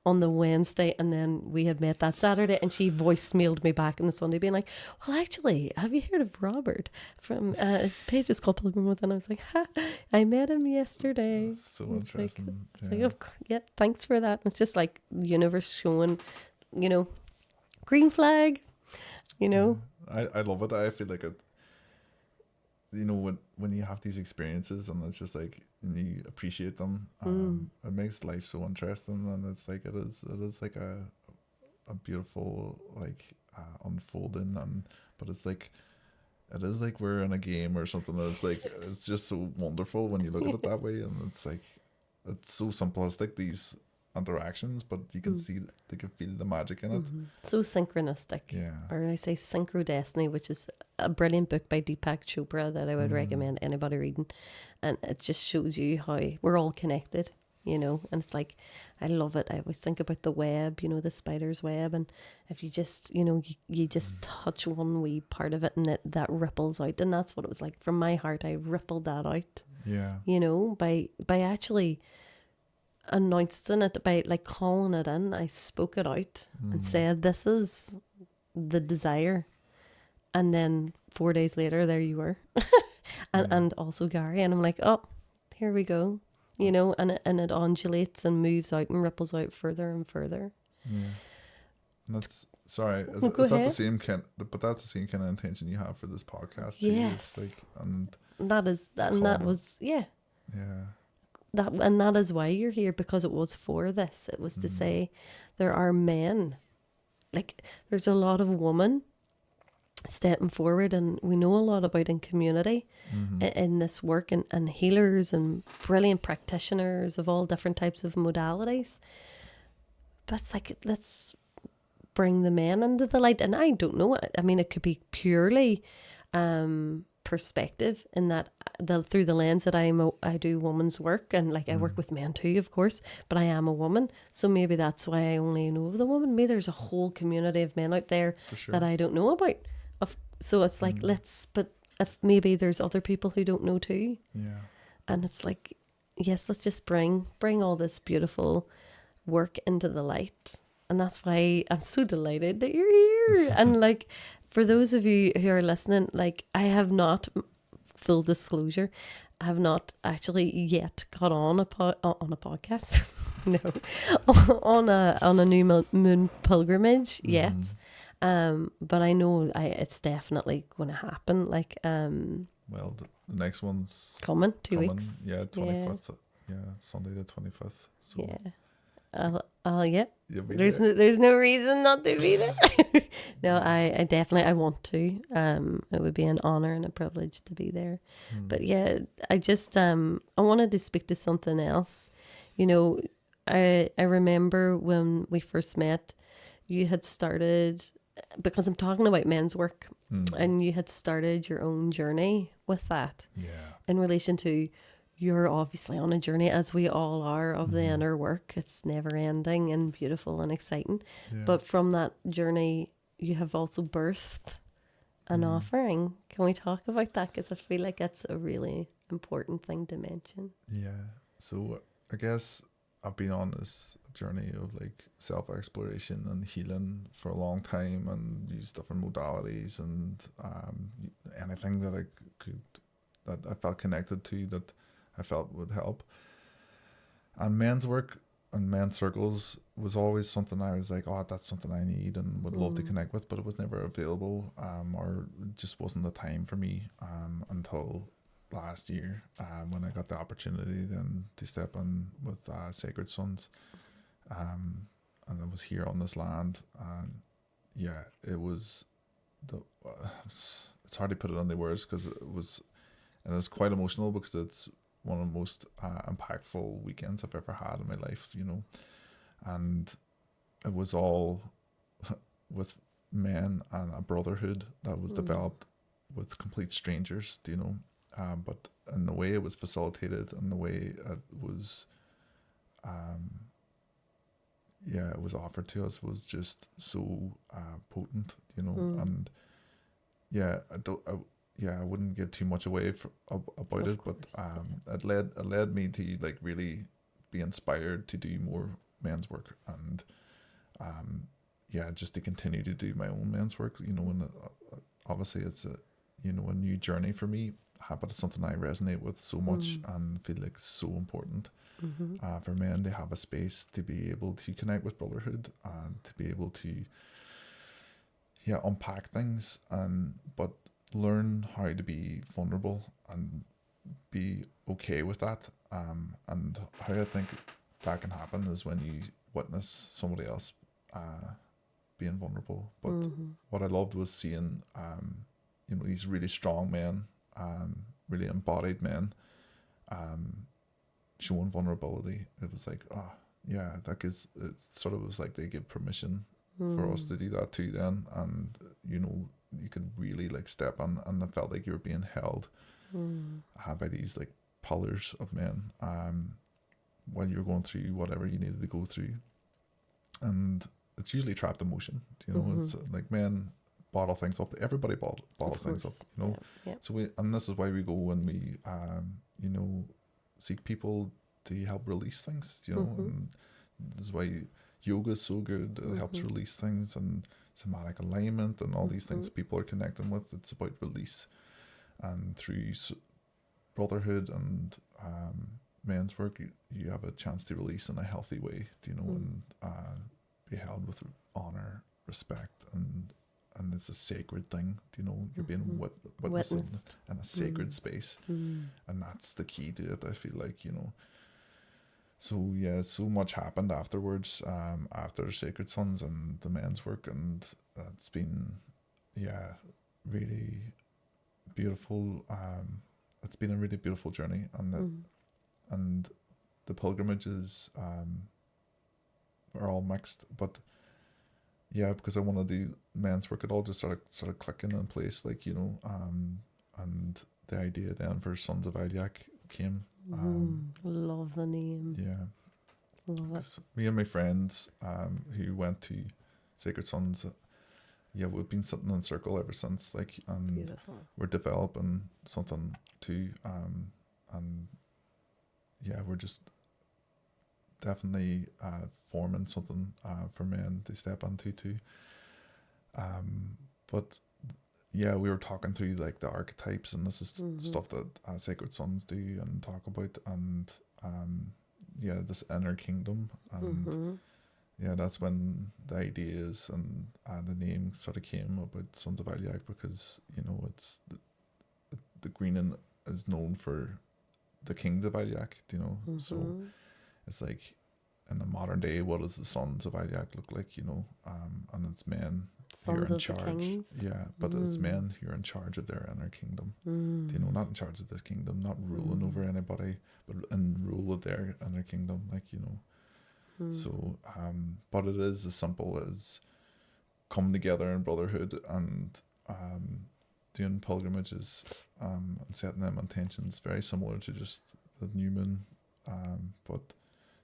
on the Wednesday, and then we had met that Saturday, and she voicemailed me back on the Sunday being like, well, actually, have you heard of Robert from his page is called Pilgrim Within? I was like, I met him yesterday. That's so interesting. Yeah, thanks for that. It's just like the universe showing, you know, green flag, you know. I love it. I feel like it, you know, when you have these experiences, and it's just like, and you appreciate them, it makes life so interesting. And it's like, it is like a beautiful, like, unfolding, but it's like, it is like we're in a game or something. It's like, it's just so wonderful when you look at it that way. And it's like, it's so simplistic, these interactions, but you can see, they can feel the magic in it. So synchronistic. Yeah. Or I say synchrodestiny, which is a brilliant book by Deepak Chopra that I would recommend anybody reading. And it just shows you how we're all connected, you know. And it's like, I love it. I always think about the web, you know, the spider's web. And if you just, you know, you just touch one wee part of it, and that ripples out. And that's what it was like from my heart. I rippled that out. Yeah. You know, by actually announcing it, by like calling it in. I spoke it out and said, this is the desire. And then 4 days later, there you were. and also Gary. And I'm like, oh, here we go. You know, and it undulates and moves out and ripples out further and further. Yeah. And that's, sorry, is Go that ahead. the same kind, but that's the same kind of intention you have for this podcast too? Yes. It's like, and that was, yeah. Yeah. That is why you're here, because it was for this. It was to say there are men, like there's a lot of women stepping forward, and we know a lot about in community in this work, and healers and brilliant practitioners of all different types of modalities. But it's like, let's bring the men into the light. And I don't know, I mean, it could be purely perspective, in that through the lens that I do woman's work, and like I work with men too, of course, but I am a woman, so maybe that's why I only know of the woman. Maybe there's a whole community of men out there that I don't know about. So it's like, but if maybe there's other people who don't know too. Yeah. And it's like, yes, let's just bring all this beautiful work into the light. And that's why I'm so delighted that you're here. And like, for those of you who are listening, like, I have not, full disclosure, I have not actually yet got on a podcast. No, on a new moon pilgrimage yet. But I know it's definitely going to happen. Like, well, the next one's coming 2 weeks. Yeah, 25th. Yeah, Sunday the 25th. So yeah. Yeah. There's there's no reason not to be there. No, I definitely, I want to. It would be an honor and a privilege to be there. But yeah, I just I wanted to speak to something else. You know, I remember when we first met, you had started, because I'm talking about men's work, and you had started your own journey with that. Yeah. In relation to, you're obviously on a journey, as we all are, of the inner work. It's never ending and beautiful and exciting. Yeah. But from that journey, you have also birthed an offering. Can we talk about that? Because I feel like that's a really important thing to mention. Yeah. So I guess I've been on this journey of like self-exploration and healing for a long time, and use different modalities and anything that I felt connected to, that I felt would help. And men's work and men's circles was always something I was like, oh, that's something I need and would love to connect with, but it was never available, or it just wasn't the time for me, until last year, when I got the opportunity then to step in with Sacred Sons, and I was here on this land, and yeah, it was it's hard to put it into words, because and it's quite emotional, because it's one of the most impactful weekends I've ever had in my life, you know. And it was all with men and a brotherhood that was developed with complete strangers, you know. But in the way it was facilitated, and the way it was, it was offered to us, was just so potent, you know. And yeah, I wouldn't give too much away about it, but it led me to like really be inspired to do more men's work, and just to continue to do my own men's work, you know. And obviously it's a new journey for me, but it's something I resonate with so much and feel like so important for men to have a space to be able to connect with brotherhood, and to be able to unpack things, but learn how to be vulnerable and be okay with that. And how I think that can happen is when you witness somebody else being vulnerable. But what I loved was seeing these really strong men, really embodied men, showing vulnerability. It was like, it sort of was like they give permission for us to do that too then. And you could really like step on, and it felt like you were being held by these like pillars of men, while you were going through whatever you needed to go through. And it's usually trapped emotion, it's like men bottle things up. Everybody bottles things up, Yeah. So and this is why we go and we seek people to help release things, and this is why yoga is so good. It helps release things, and somatic alignment and all these things people are connecting with. It's about release, and through brotherhood and men's work, you have a chance to release in a healthy way, and be held with honor, respect, and it's a sacred thing. You're being witnessed in a sacred space, and that's the key to it, I feel like. So yeah, so much happened afterwards, after Sacred Sons and the men's work, and it's been really beautiful. It's been a really beautiful journey, and the pilgrimages are all mixed, but yeah, because I want to do men's work, it all just sort of clicking in place, like, you know, and the idea then for Sons of Aileach came. Love the name. Yeah, Love it. 'cause me and my friends who went to Sacred Sons, yeah, we've been sitting in a circle ever since, like, and Beautiful. we're developing something too, and yeah, we're just definitely forming something for men to step into too. But yeah, we were talking through like the archetypes, and this is stuff that Sacred Sons do and talk about, and yeah, this inner kingdom, and yeah, that's when the ideas and the name sort of came about Sons of Aileach, because, you know, it's the Grianán is known for the kings of Aileach, you know, so it's like, in the modern day, what does the Sons of Aileach look like, you know, and it's men who are Sons in of the charge. kings. Yeah, but it's men who are in charge of their inner kingdom. You know, not in charge of this kingdom, not ruling over anybody, but in rule of their inner kingdom, like, you know. So, but it is as simple as coming together in brotherhood and doing pilgrimages and setting them intentions, very similar to just the new moon, but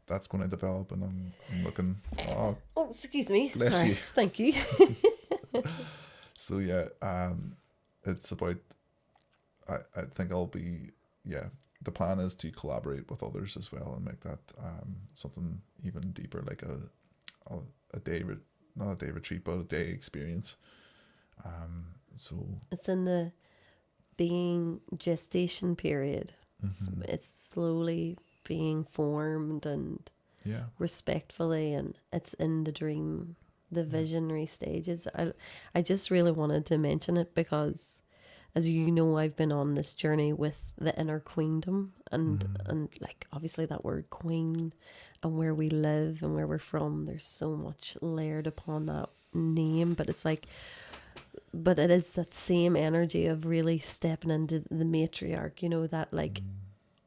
that's going to develop, and I'm looking. Oh, excuse me. bless Sorry. you. Thank you. So yeah, it's about. I think I'll be, yeah. The plan is to collaborate with others as well and make that something even deeper, like a day, not a day retreat, but a day experience. So It's in the being gestation period. It's slowly being formed and yeah, respectfully, and it's in the dream, the visionary stages. I just really wanted to mention it because, as you know, I've been on this journey with the inner queendom, and like, obviously that word queen and where we live and where we're from, there's so much layered upon that name, but it's like, but it is that same energy of really stepping into the matriarch, you know, that like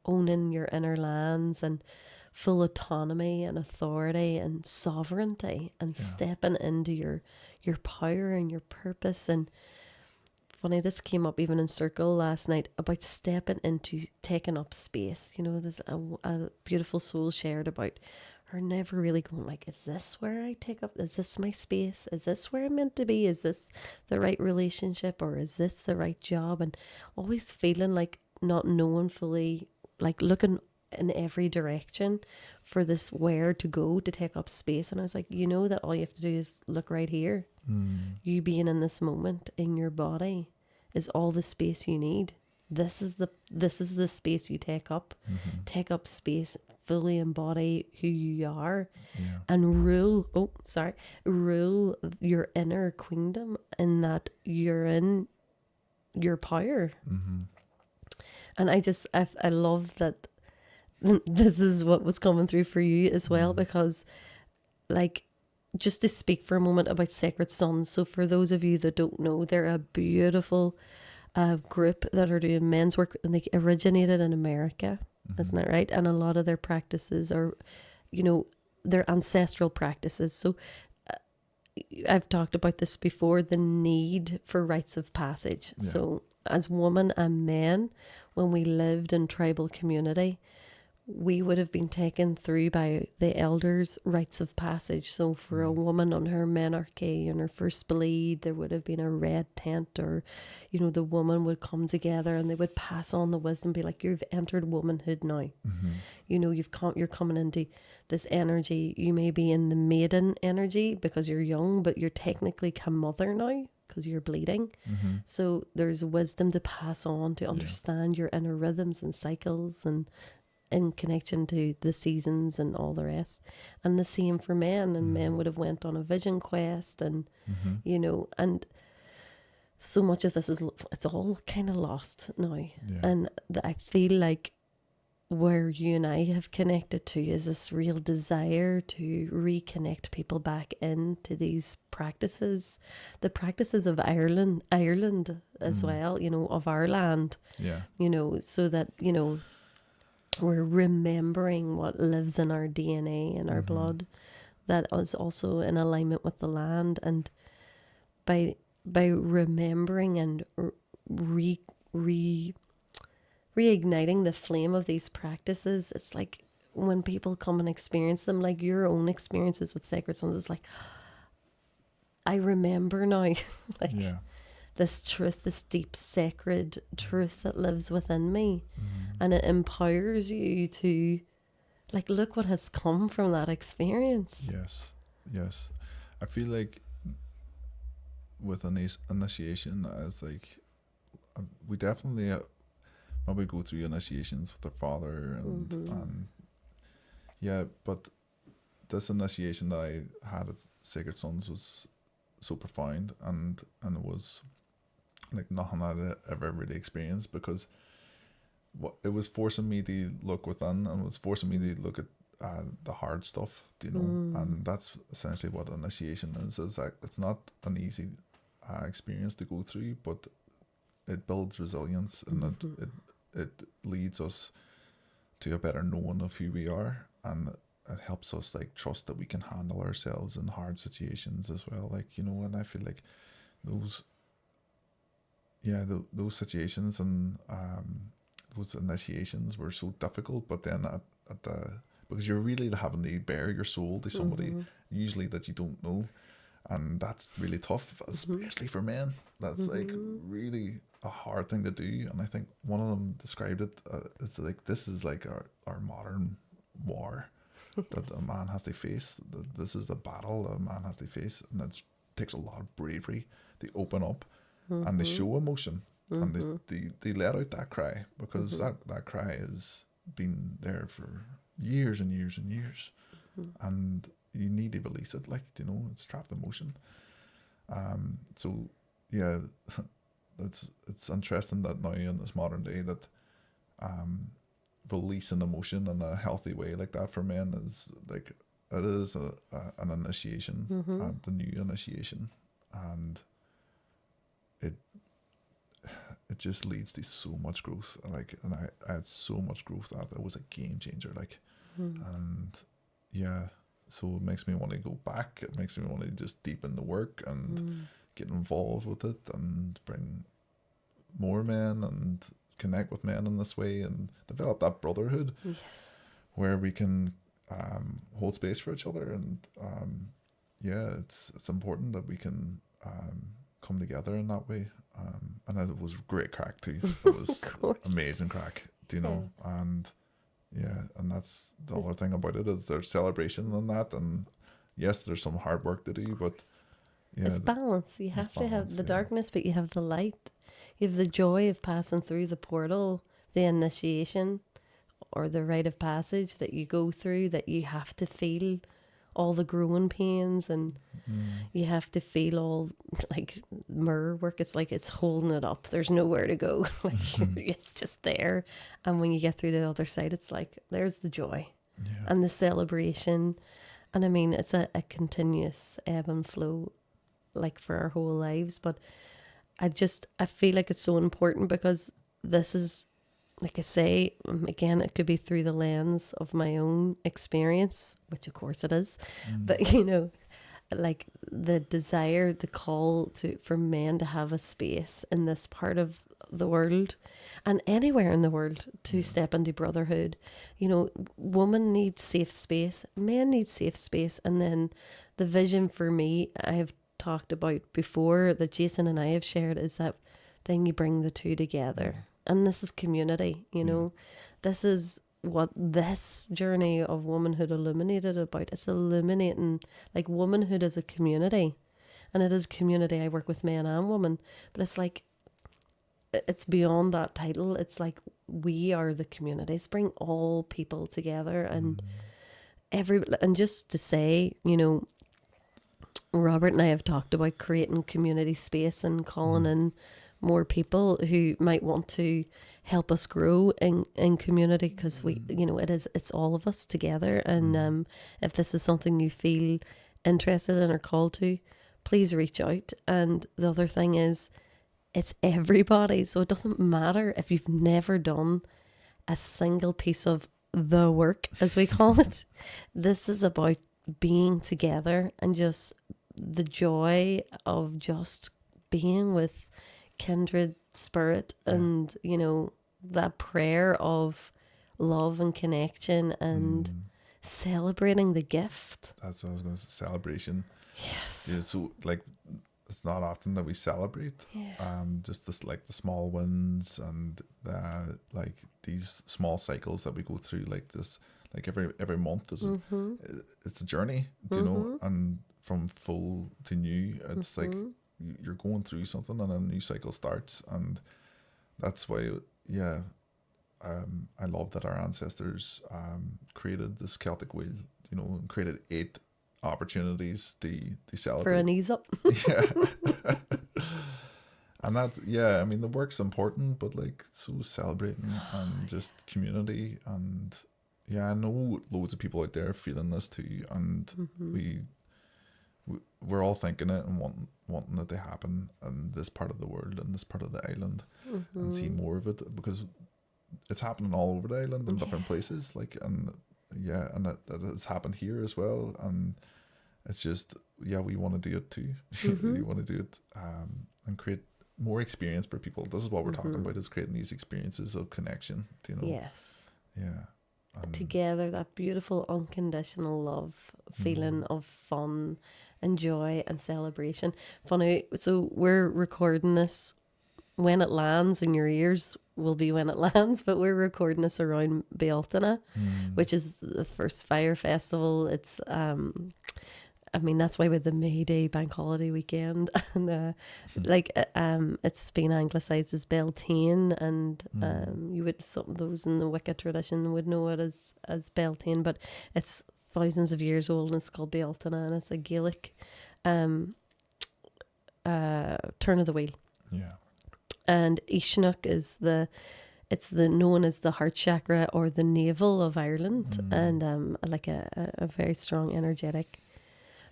owning your inner lands and full autonomy and authority and sovereignty, and stepping into your power and your purpose. And funny, this came up even in circle last night about stepping into taking up space. You know, there's a beautiful soul shared about her never really going like, is this where I take up? Is this my space? Is this where I'm meant to be? Is this the right relationship, or is this the right job? And always feeling like not knowing fully, like looking in every direction for this where to go to take up space. And I was like, you know that all you have to do is look right here. You being in this moment in your body is all the space you need. This is the space you take up. Take up space, fully embody who you are, and rule your inner queendom, in that you're in your power. And I love that this is what was coming through for you as well, because like, just to speak for a moment about Sacred Sons. So for those of you that don't know, they're a beautiful group that are doing men's work, and they originated in America, isn't that right? And a lot of their practices are, you know, their ancestral practices. So I've talked about this before, the need for rites of passage. So as women and men, when we lived in tribal community, we would have been taken through by the elders rites of passage. So for a woman on her menarche and her first bleed, there would have been a red tent, or, you know, the woman would come together and they would pass on the wisdom, be like, you've entered womanhood now. You know, you're coming into this energy. You may be in the maiden energy because you're young, but you're technically a mother now because you're bleeding. So there's wisdom to pass on, to understand your inner rhythms and cycles, and in connection to the seasons and all the rest. And the same for men, and men would have went on a vision quest, and you know, and so much of this it's all kind of lost now. And I feel like where you and I have connected to is this real desire to reconnect people back into these practices, the practices of Ireland as well, you know, of our land, Yeah. you know, so that, you know, we're remembering what lives in our DNA and our blood that is also in alignment with the land. And by remembering and reigniting the flame of these practices, it's like when people come and experience them, like your own experiences with Sacred Sons, it's like, I remember now, like Yeah. this truth, this deep sacred truth that lives within me. And it empowers you to, like, look what has come from that experience. Yes. Yes. I feel like with an initiation, as like we definitely maybe go through initiations with our father and yeah, but this initiation that I had at Sacred Sons was so profound and it was like nothing I'd ever really experienced, because it was forcing me to look within and was forcing me to look at the hard stuff, you know, and that's essentially what initiation is like. It's not an easy experience to go through, but it builds resilience and it leads us to a better knowing of who we are, and it helps us like trust that we can handle ourselves in hard situations as well, like, you know. And I feel like those situations and those initiations were so difficult, but then at the because you're really having to bare your soul to somebody usually that you don't know, and that's really tough, especially for men. That's like really a hard thing to do. And I think one of them described it as like, this is like our modern war that a man has to face. This is the battle that a man has to face, and it takes a lot of bravery to open up and they show emotion and they let out that cry, because that cry has been there for years and years and years, and you need to release it, like, you know, it's trapped emotion. So yeah, it's interesting that now in this modern day that releasing emotion in a healthy way like that for men is like, it is an initiation, the new initiation, and it just leads to so much growth. Like, and I had so much growth that it was a game changer, like, and yeah, so it makes me want to go back. It makes me want to just deepen the work and get involved with it and bring more men and connect with men in this way and develop that brotherhood. Yes. Where we can hold space for each other, and yeah, it's important that we can come together in that way. And it was great crack too. It was amazing crack, do you know? Yeah. And yeah, and that's the other thing about it, is there's celebration in that, and yes, there's some hard work to do, but yeah, it's balance. You have to have the darkness, but you have the light. You have the joy of passing through the portal, the initiation, or the rite of passage that you go through, that you have to feel all the growing pains, and you have to feel all, like, mirror work. It's like it's holding it up. There's nowhere to go. Like, it's just there. And when you get through the other side, it's like there's the joy and the celebration. And I mean, it's a continuous ebb and flow, like, for our whole lives. But I feel like it's so important, because this is, like I say, again, it could be through the lens of my own experience, which of course it is. But, you know, like the desire, the call for men to have a space in this part of the world and anywhere in the world to step into brotherhood. You know, women need safe space, men need safe space. And then the vision for me, I have talked about before, that Jason and I have shared, is that then you bring the two together. And this is community, you know. This is what this journey of Wombynhood Illuminated about. It's illuminating, like, womanhood as a community. And it is community. I work with men and women. But it's like, it's beyond that title. It's like, we are the community. It's bring all people together. And and just to say, you know, Robert and I have talked about creating community space and calling in more people who might want to help us grow in community, because we, it's all of us together. And if this is something you feel interested in or called to, please reach out. And the other thing is, it's everybody, so it doesn't matter if you've never done a single piece of the work, as we call it. This is about being together and just the joy of just being with kindred spirit, and that prayer of love and connection, and celebrating the gift. That's what I was going to say, celebration. Yes. Yeah, so like, it's not often that we celebrate just this, like the small wins, and like these small cycles that we go through, like this, like every month is it's a journey, you know, and from full to new, it's like you're going through something and a new cycle starts. And that's why I love that our ancestors created this Celtic wheel, you know, and created 8 opportunities to celebrate For an ease up. yeah. And that, I mean, the work's important, but like, so celebrating and just community. And I know loads of people out there feeling this too, and we're all thinking it and wanting it to happen in this part of the world and this part of the island, and see more of it, because it's happening all over the island in different places, like, and it's happened here as well. And it's just, we want to do it too. We want to do it and create more experience for people. This is what we're talking about, is creating these experiences of connection, you know. Yes. Yeah. Together, that beautiful unconditional love feeling of fun and joy and celebration. Funny, so we're recording this, when it lands in your ears will be when it lands, but we're recording this around Bealtaine, which is the first fire festival. It's that's why with the May Day bank holiday weekend, and it's been anglicised as Beltane, and you would, some of those in the Wicca tradition would know it as Beltane, but it's thousands of years old, and it's called Bealtaine, and it's a Gaelic turn of the wheel. Yeah. And Ishnuk is known as the heart chakra or the navel of Ireland, and like a very strong energetic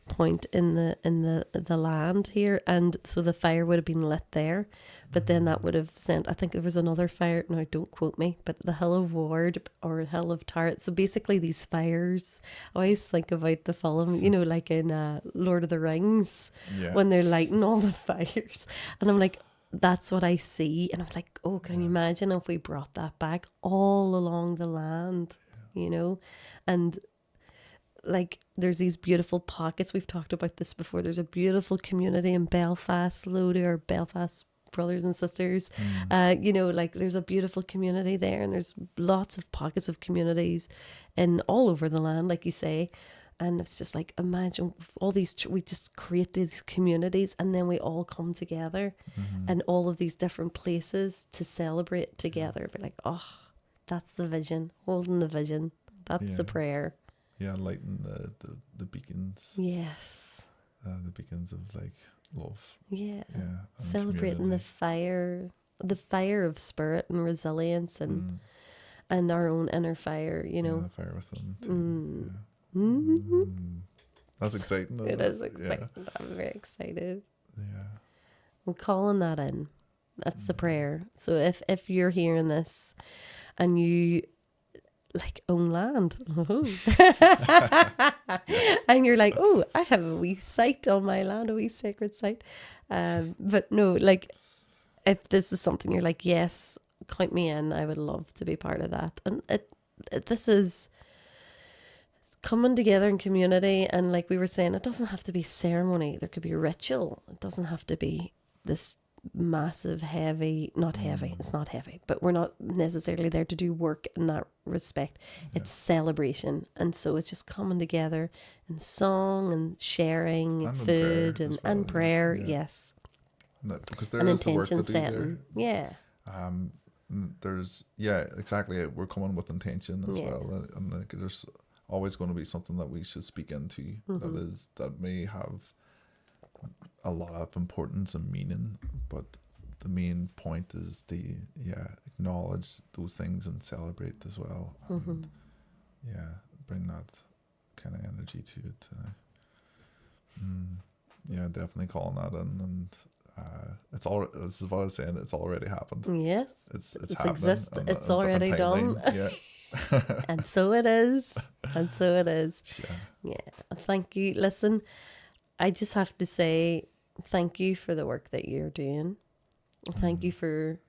point in the land here. And so the fire would have been lit there, but then that would have sent, I think there was another fire, now don't quote me, but the Hill of Ward or Hill of Tart. So basically these fires, I always think about the film, you know, like in Lord of the Rings, when they're lighting all the fires, and I'm like, that's what I see. And I'm like, oh, can you imagine if we brought that back all along the land, you know? And like, there's these beautiful pockets. We've talked about this before. There's a beautiful community in Belfast, Lodi, or Belfast brothers and sisters. You know, like, there's a beautiful community there, and there's lots of pockets of communities in all over the land, like you say. And it's just like, imagine all these, we just create these communities, and then we all come together in all of these different places to celebrate together. But like, oh, that's the vision, holding the vision. That's the prayer. Yeah, lighting the beacons. Yes. The beacons of like love. Yeah. Yeah. Celebrating the fire of spirit and resilience, and our own inner fire, you know. Yeah, the fire within too. Yeah. That's exciting. It is exciting. Yeah. I'm very excited. Yeah. I'm calling that in. That's the prayer. So if you're hearing this and you like own land, and you're like, oh, I have a wee site on my land, a wee sacred site. But no, like, if this is something you're like, yes, count me in, I would love to be part of that. And this is coming together in community, and like we were saying, it doesn't have to be ceremony. There could be a ritual. It doesn't have to be this massive, heavy, not heavy. It's not heavy, but we're not necessarily there to do work in that respect. It's celebration. And so it's just coming together in song and sharing and food and prayer. Yes. Because there is the work to do setting. there. Yeah. There's, exactly. We're coming with intention as well. And there's always going to be something that we should speak into that may have a lot of importance and meaning, but the main point is to acknowledge those things and celebrate as well, and bring that kind of energy to it. Definitely calling that in, and it's all. This is what I was saying. It's already happened. Yes, it's happening. It's already done. Yeah. And so it is. And so it is. Yeah. Thank you. Listen, I just have to say thank you for the work that you're doing. Thank you for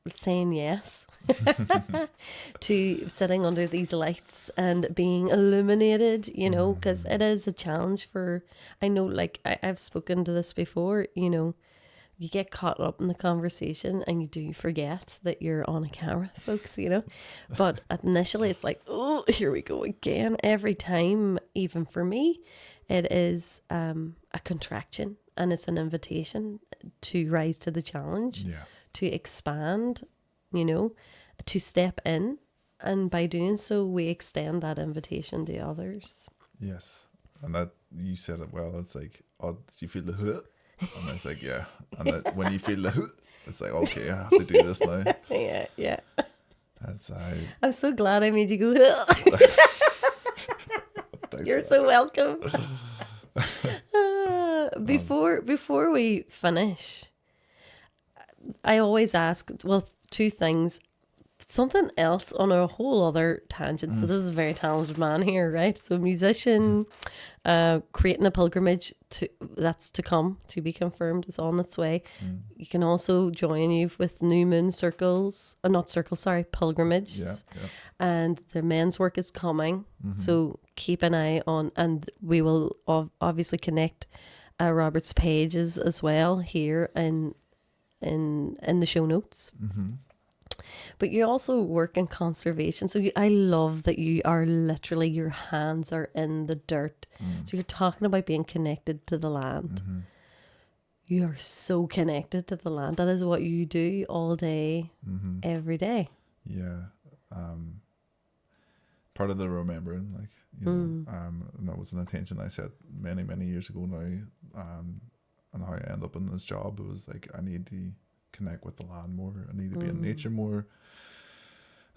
saying yes to sitting under these lights and being illuminated, you know, because it is a challenge for, I know, like I've spoken to this before, you know, you get caught up in the conversation and you do forget that you're on a camera, folks, you know. But initially it's like, oh, here we go again. Every time, even for me, it is a contraction, and it's an invitation to rise to the challenge, to expand, you know, to step in. And by doing so, we extend that invitation to others. Yes. And that, you said it well. It's like, oh, do you feel the hood? And it's like, yeah. And that, when you feel the hood, it's like, okay, I have to do this now. Yeah. That's, I'm so glad I made you go. You're so welcome. Before we finish, I always ask, well, two things. Something else on a whole other tangent. So this is a very talented man here, right? So musician, creating a pilgrimage that's to come, to be confirmed, is on its way. You can also join you with new moon pilgrimages. And the men's work is coming. So keep an eye on, and we will obviously connect Robert's pages as well here in the show notes. But you also work in conservation. So I love that you are literally, your hands are in the dirt. So you're talking about being connected to the land. You are so connected to the land. That is what you do all day, every day. Yeah. Part of the remembering, like, you know, and that was an intention I set many, many years ago now. And how I end up in this job, it was like, I need to connect with the land more. I need to be in nature more.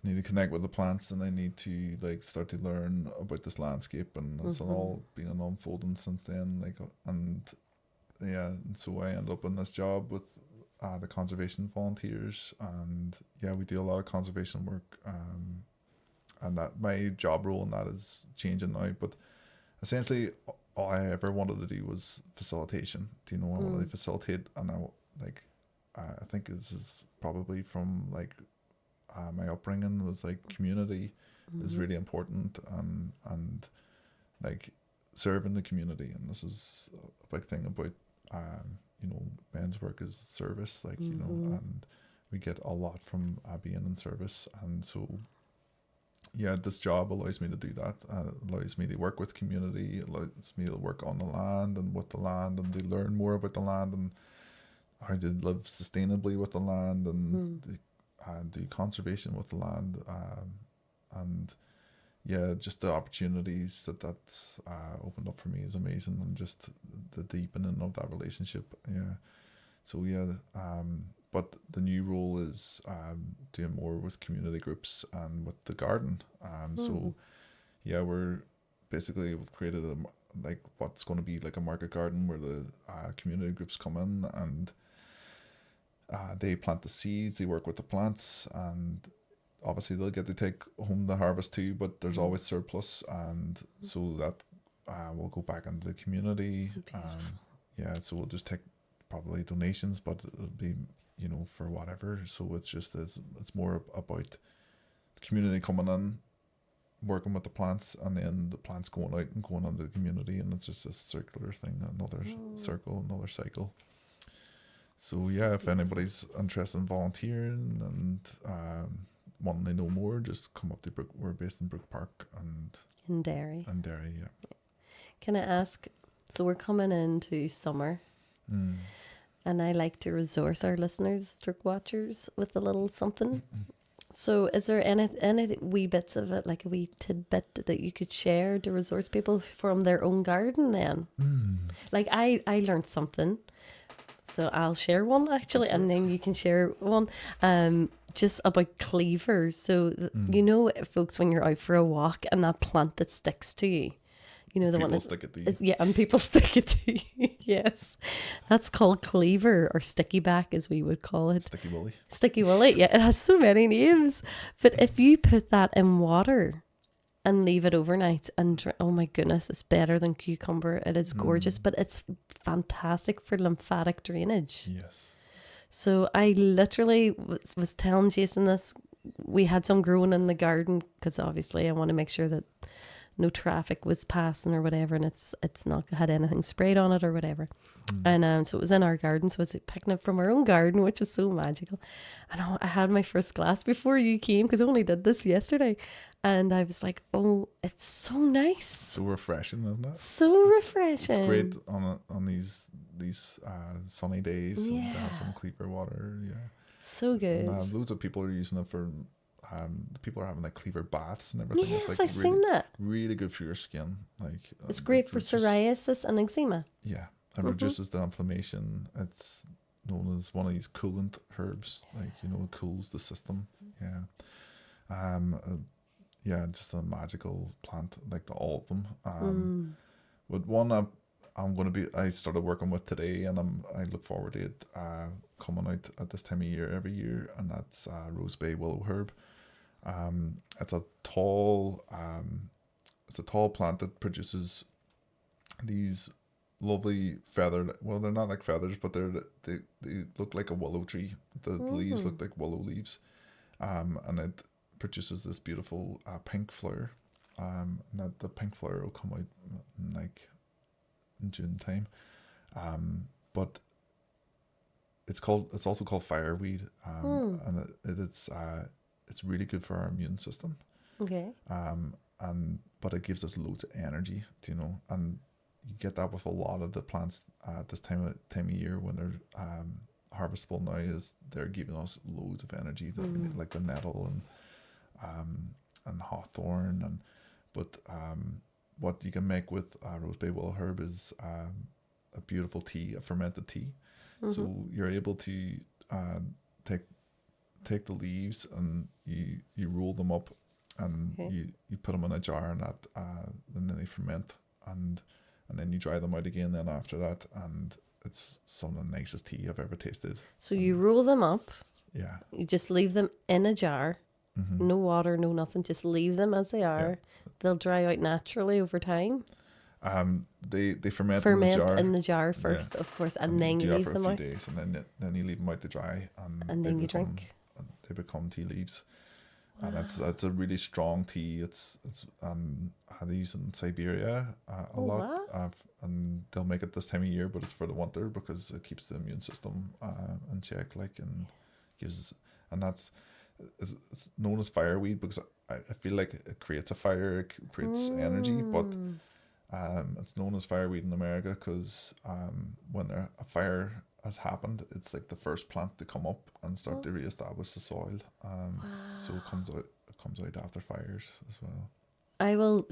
I need to connect with the plants, and I need to like start to learn about this landscape, and it's all been an unfolding since then. Like, and so I end up in this job with the conservation volunteers, and we do a lot of conservation work, and that my job role in that is changing now. But essentially, all I ever wanted to do was facilitation. Do you know, I wanted to facilitate, and I think this is probably from like my upbringing was like community is really important, and like serving the community, and this is a big thing about you know, men's work is service, like, you know, and we get a lot from being in service, and so this job allows me to do that. Allows me to work with community, allows me to work on the land and with the land, and to learn more about the land and how to live sustainably with the land, and do conservation with the land, and just the opportunities that's opened up for me is amazing, and just the deepening of that relationship. But the new role is doing more with community groups and with the garden. We've created what's going to be like a market garden where the community groups come in, and they plant the seeds, they work with the plants, and obviously they'll get to take home the harvest too, but there's always surplus, and so that will go back into the community. So we'll just take probably donations, but it'll be, you know, for whatever. So it's more about the community coming in, working with the plants, and then the plants going out and going into the community, and it's just a circular thing, another circle, another cycle. So if anybody's interested in volunteering and wanting to know more, just come up to Brook. We're based in Brook Park and in Derry. Can I ask? So we're coming into summer, and I like to resource our listeners, stroke watchers, with a little something. So is there any wee bits of it, like a wee tidbit that you could share to resource people from their own garden then? Like I learned something. So I'll share one actually, and then you can share one. Just about cleavers. So you know, folks, when you're out for a walk and that plant that sticks to you, you know, the People one stick it to you. yeah, and people stick it to you. Yes, that's called cleaver, or sticky back, as we would call it. Sticky Willy. Sticky willy. Yeah, it has so many names. But if you put that in water and leave it overnight, and oh my goodness, it's better than cucumber. It is gorgeous, but it's fantastic for lymphatic drainage. Yes. So I literally was telling Jason this. We had some growing in the garden because obviously I want to make sure that no traffic was passing or whatever, and it's not had anything sprayed on it or whatever. And so it was in our garden, so it's picking it from our own garden, which is so magical. And I had my first glass before you came, because I only did this yesterday, and I was like, oh, it's so nice, So refreshing, isn't it? so refreshing. It's great on these sunny days and to Yeah. have some cleaver water. Yeah. So good. And loads of people are using it for. People are having like cleaver baths and everything. Yes, it's like I've seen that. Really good for your skin. Like It's great for psoriasis and eczema. Yeah, it reduces the inflammation. It's known as one of these coolant herbs. Like, you know, it cools the system. Yeah. Yeah, just a magical plant, like all of them. But one I started working with today, and I look forward to it coming out at this time of year every year, and that's rose bay willow herb. It's a tall plant that produces these lovely feathered. Well, they're not like feathers, but they look like a willow tree. The leaves look like willow leaves, and it produces this beautiful pink flower. And the pink flower will come out like in June time, but it's also called fireweed, and it's really good for our immune system. Okay. But it gives us loads of energy, do you know? And you get that with a lot of the plants at this time of year when they're harvestable now. Is they're giving us loads of energy, like the nettle and hawthorn, but what you can make with rose bay willow herb is a beautiful tea, a fermented tea. So you're able to take the leaves and you roll them up, and you put them in a jar, and then they ferment, and then you dry them out again then after that, and it's some of the nicest tea I've ever tasted. So you roll them up. Yeah. You just leave them in a jar. No water, no nothing. Just leave them as they are. Yeah. They'll dry out naturally over time. They ferment in the jar first, of course, and then you leave them out for a few days, and then you leave them out to dry, and then you drink. And they become tea leaves. Wow. And it's a really strong tea. It's I had to use it in Siberia a lot, and they'll make it this time of year, but it's for the winter because it keeps the immune system in check, like, and gives, and it's known as fireweed because I feel like it creates a fire, it creates energy, but it's known as fireweed in America because when a fire has happened, it's like the first plant to come up and start to reestablish the soil. So it comes out after fires as well. I will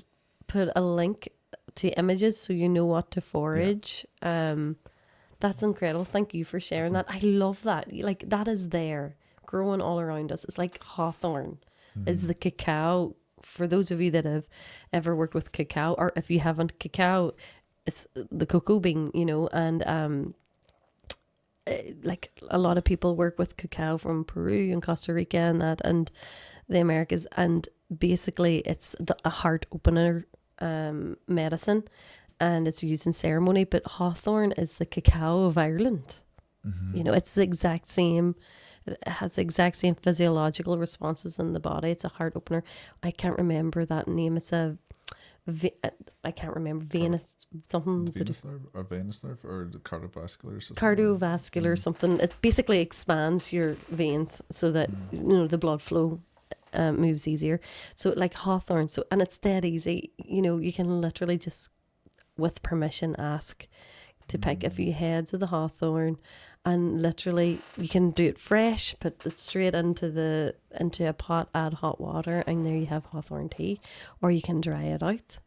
put a link to images so you know what to forage. Yeah. That's incredible. Thank you for sharing that. I love that. Like, that is there, growing all around us. It's like hawthorn is the cacao. For those of you that have ever worked with cacao, or if you haven't, cacao, it's the cocoa bean, you know, and like a lot of people work with cacao from Peru and Costa Rica and that, and the Americas, and basically it's a heart opener medicine, and it's used in ceremony. But hawthorn is the cacao of Ireland. You know, it's the exact same. It has the exact same physiological responses in the body. It's a heart opener. I can't remember that name. It's I can't remember, venous something. Venous nerve or the cardiovascular system. Cardiovascular something. It basically expands your veins so that you know the blood flow moves easier. So like hawthorn. So, and it's dead easy. You know, you can literally just with permission ask to pick a few heads of the hawthorn, and literally you can do it fresh, put it straight into a pot, add hot water, and there you have hawthorn tea. Or you can dry it out,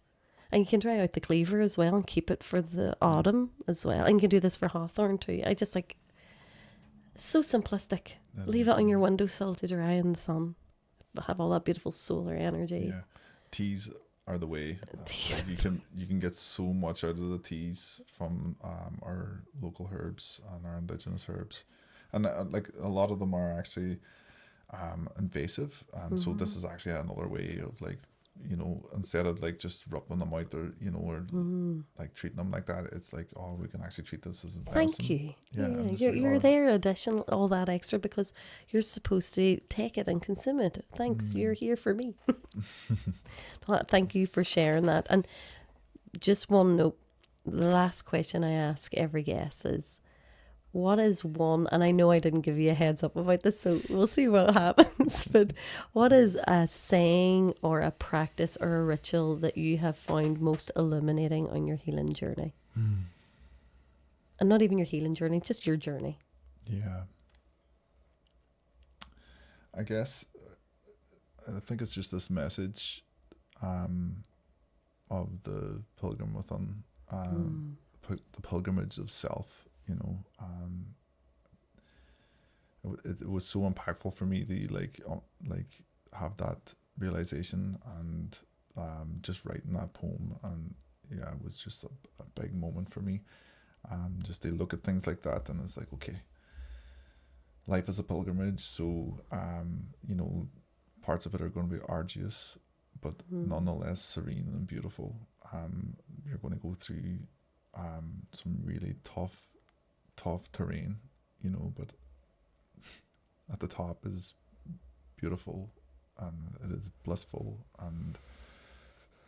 and you can dry out the cleaver as well and keep it for the autumn as well. And you can do this for hawthorn too. I just like So simplistic. Leave it on your windowsill to dry in the sun. Have all that beautiful solar energy. Yeah, teas are the way. Teas. Like you can get so much out of the teas from our local herbs and our indigenous herbs, and like a lot of them are actually invasive, and so this is actually another way of, like, you know, instead of like just rubbing them out there, you know, or like treating them like that, it's like, oh, we can actually treat this as medicine. Thank you. Yeah, and you're there additional, all that extra, because you're supposed to take it and consume it. Thanks, you're here for me. Well, thank you for sharing that. And just one note, the last question I ask every guest is, what is one, and I know I didn't give you a heads up about this, so we'll see what happens, but what is a saying or a practice or a ritual that you have found most illuminating on your healing journey? And not even your healing journey, just your journey. Yeah. I guess, I think it's just this message of the pilgrim within, the pilgrimage of self. You know, it was so impactful for me to like have that realization, and just writing that poem, and yeah, it was just a big moment for me. Just to look at things like that, and it's like, okay, life is a pilgrimage, so you know, parts of it are going to be arduous, but nonetheless serene and beautiful. You're going to go through some really tough terrain, you know, but at the top is beautiful, and it is blissful. And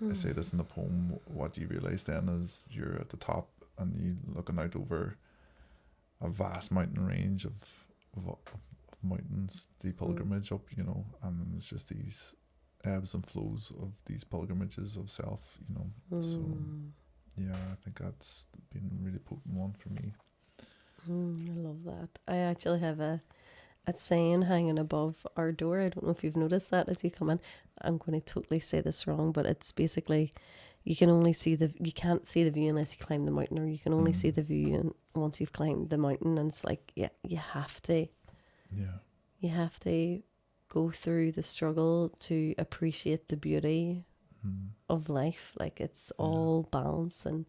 I say this in the poem, what you realize then is you're at the top and you looking out over a vast mountain range of mountains, the pilgrimage up, you know, and it's just these ebbs and flows of these pilgrimages of self, you know. So yeah, I think that's been a really potent one for me. I love that. I actually have a saying hanging above our door. I don't know if you've noticed that as you come in. I'm going to totally say this wrong, but it's basically, you can't see the view unless you climb the mountain, or you can only see the view once you've climbed the mountain. And it's like, yeah, you have to go through the struggle to appreciate the beauty of life. Like, it's all balance and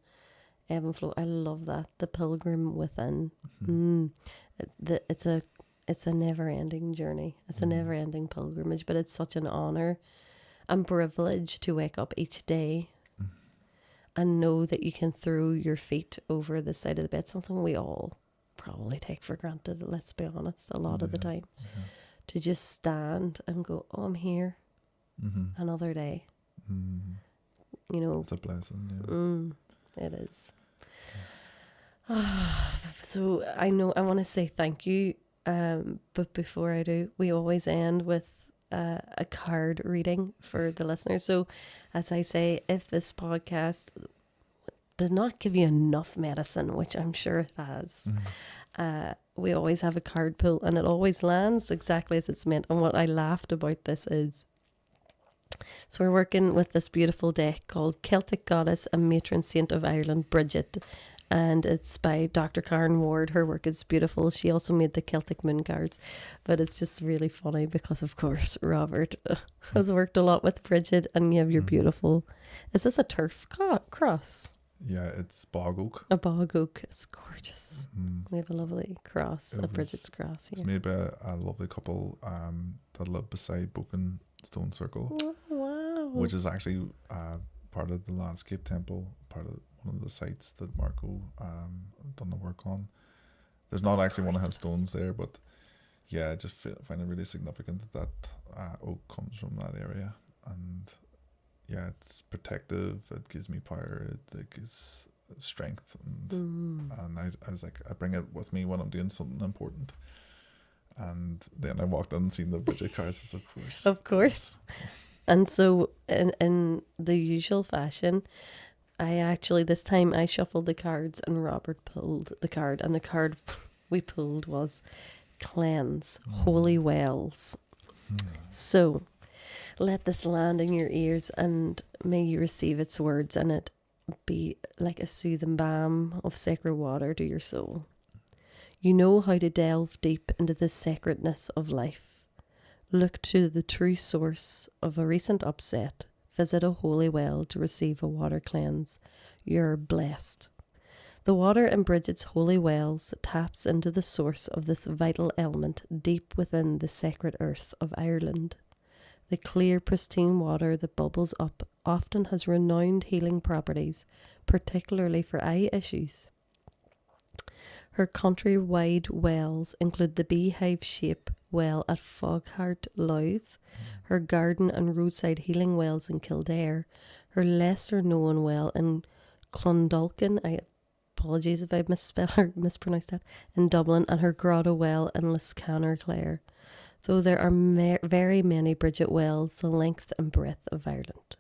ebb and flow. I love that. The pilgrim within. It's a never-ending journey. It's a never-ending pilgrimage, but it's such an honor and privilege to wake up each day and know that you can throw your feet over the side of the bed, something we all probably take for granted, let's be honest, a lot of the time. To just stand and go, oh, I'm here. Another day. You know. It's a blessing, yeah. It is. So I know I want to say thank you, but before I do, we always end with a card reading for the listeners. So as I say, if this podcast did not give you enough medicine, which I'm sure it has, we always have a card pull, and it always lands exactly as it's meant. And what I laughed about this is, so we're working with this beautiful deck called Celtic Goddess and Matron Saint of Ireland, Bridget. And it's by Dr. Karen Ward. Her work is beautiful. She also made the Celtic moon cards. But it's just really funny because, of course, Robert has worked a lot with Bridget. And you have your beautiful... Is this a turf cross? Yeah, it's bog oak. A bog oak. It's gorgeous. We have a lovely cross, Bridget's cross here. It's made by a lovely couple that live beside Boken Stone Circle. Oh, wow. Which is actually part of the Landscape Temple, part of one of the sites that Marco done the work on. There's not actually one that has stones there, but yeah, I just find it really significant that oak comes from that area. And yeah, it's protective, it gives me power, it gives strength, and I was like, I bring it with me when I'm doing something important. And then I walked in and seen the Bridget cards, of course. And so in the usual fashion, this time I shuffled the cards and Robert pulled the card, and the card we pulled was Cleanse, Holy Wells. So let this land in your ears, and may you receive its words, and it be like a soothing balm of sacred water to your soul. You know how to delve deep into the sacredness of life. Look to the true source of a recent upset. Visit a holy well to receive a water cleanse. You're blessed. The water in Bridget's holy wells taps into the source of this vital element deep within the sacred earth of Ireland. The clear, pristine water that bubbles up often has renowned healing properties, particularly for eye issues. Her country-wide wells include the beehive-shaped well at Foghart, Louth, her garden and roadside healing wells in Kildare, her lesser-known well in Clondalkin, apologies if I mispronounced that, in Dublin, and her grotto well in Liscannor, Clare. Though there are very many Bridget wells the length and breadth of Ireland.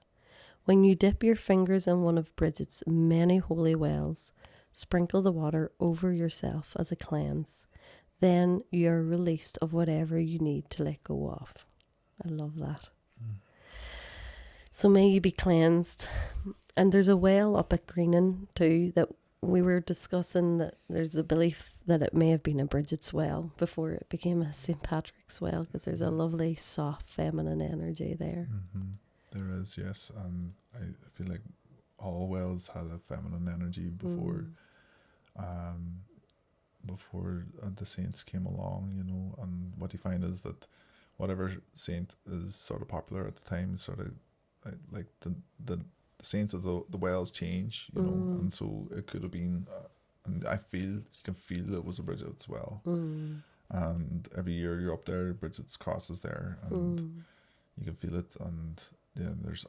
When you dip your fingers in one of Bridget's many holy wells, sprinkle the water over yourself as a cleanse. Then you're released of whatever you need to let go of. I love that. So may you be cleansed. And there's a well up at Grianán too that we were discussing, that there's a belief that it may have been a Bridget's well before it became a St. Patrick's well, because there's a lovely soft feminine energy there. There is, yes. I feel like all wells had a feminine energy before the saints came along, you know. And what you find is that whatever saint is sort of popular at the time, sort of like the saints of the wells change, you know. And so it could have been and you can feel it was a Bridget's well. And every year you're up there, Bridget's cross is there, and you can feel it. And yeah, there's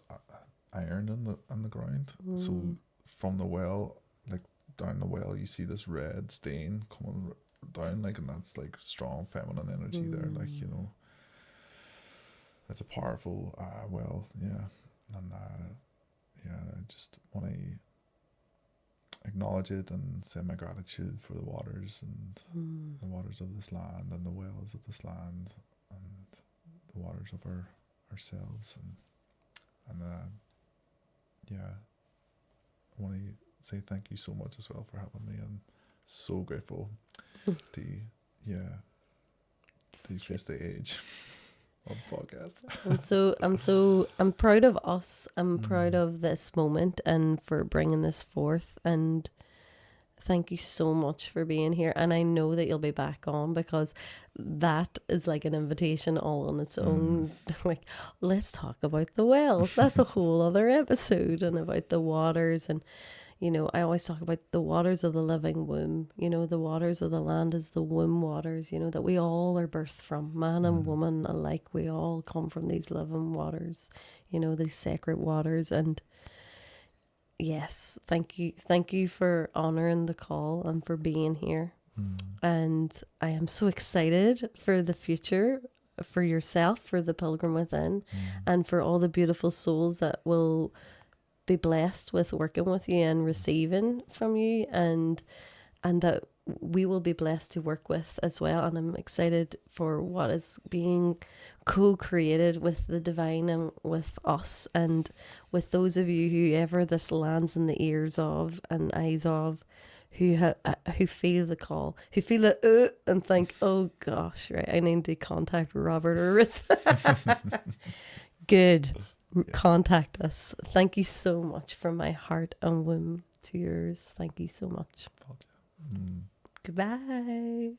iron in the ground. So from the well, like down the well, you see this red stain coming down, like, and that's like strong feminine energy there, like, you know. It's a powerful well, yeah. And I just want to acknowledge it and say my gratitude for the waters and the waters of this land and the wells of this land and the waters of ourselves, and I want to say thank you so much as well for having me, and so grateful to face the age of podcast. I'm proud of us. I'm proud of this moment and for bringing this forth, and thank you so much for being here. And I know that you'll be back on, because that is like an invitation all on its own. Like, let's talk about the wells. That's a whole other episode, and about the waters. And you know, I always talk about the waters of the living womb. You know, the waters of the land is the womb waters, you know, that we all are birthed from, man and woman alike. We all come from these living waters, you know, these sacred waters. And yes, thank you for honoring the call and for being here. And I am so excited for the future, for yourself, for the Pilgrim Within, and for all the beautiful souls that will be blessed with working with you and receiving from you, and that we will be blessed to work with as well. And I'm excited for what is being co-created with the divine and with us, and with those of you, whoever this lands in the ears of and eyes of, who feel the call, who feel it and think, oh gosh, right, I need to contact Robert or Ruth. Good. Contact us. Thank you so much, from my heart and womb to yours. Thank you so much. Goodbye.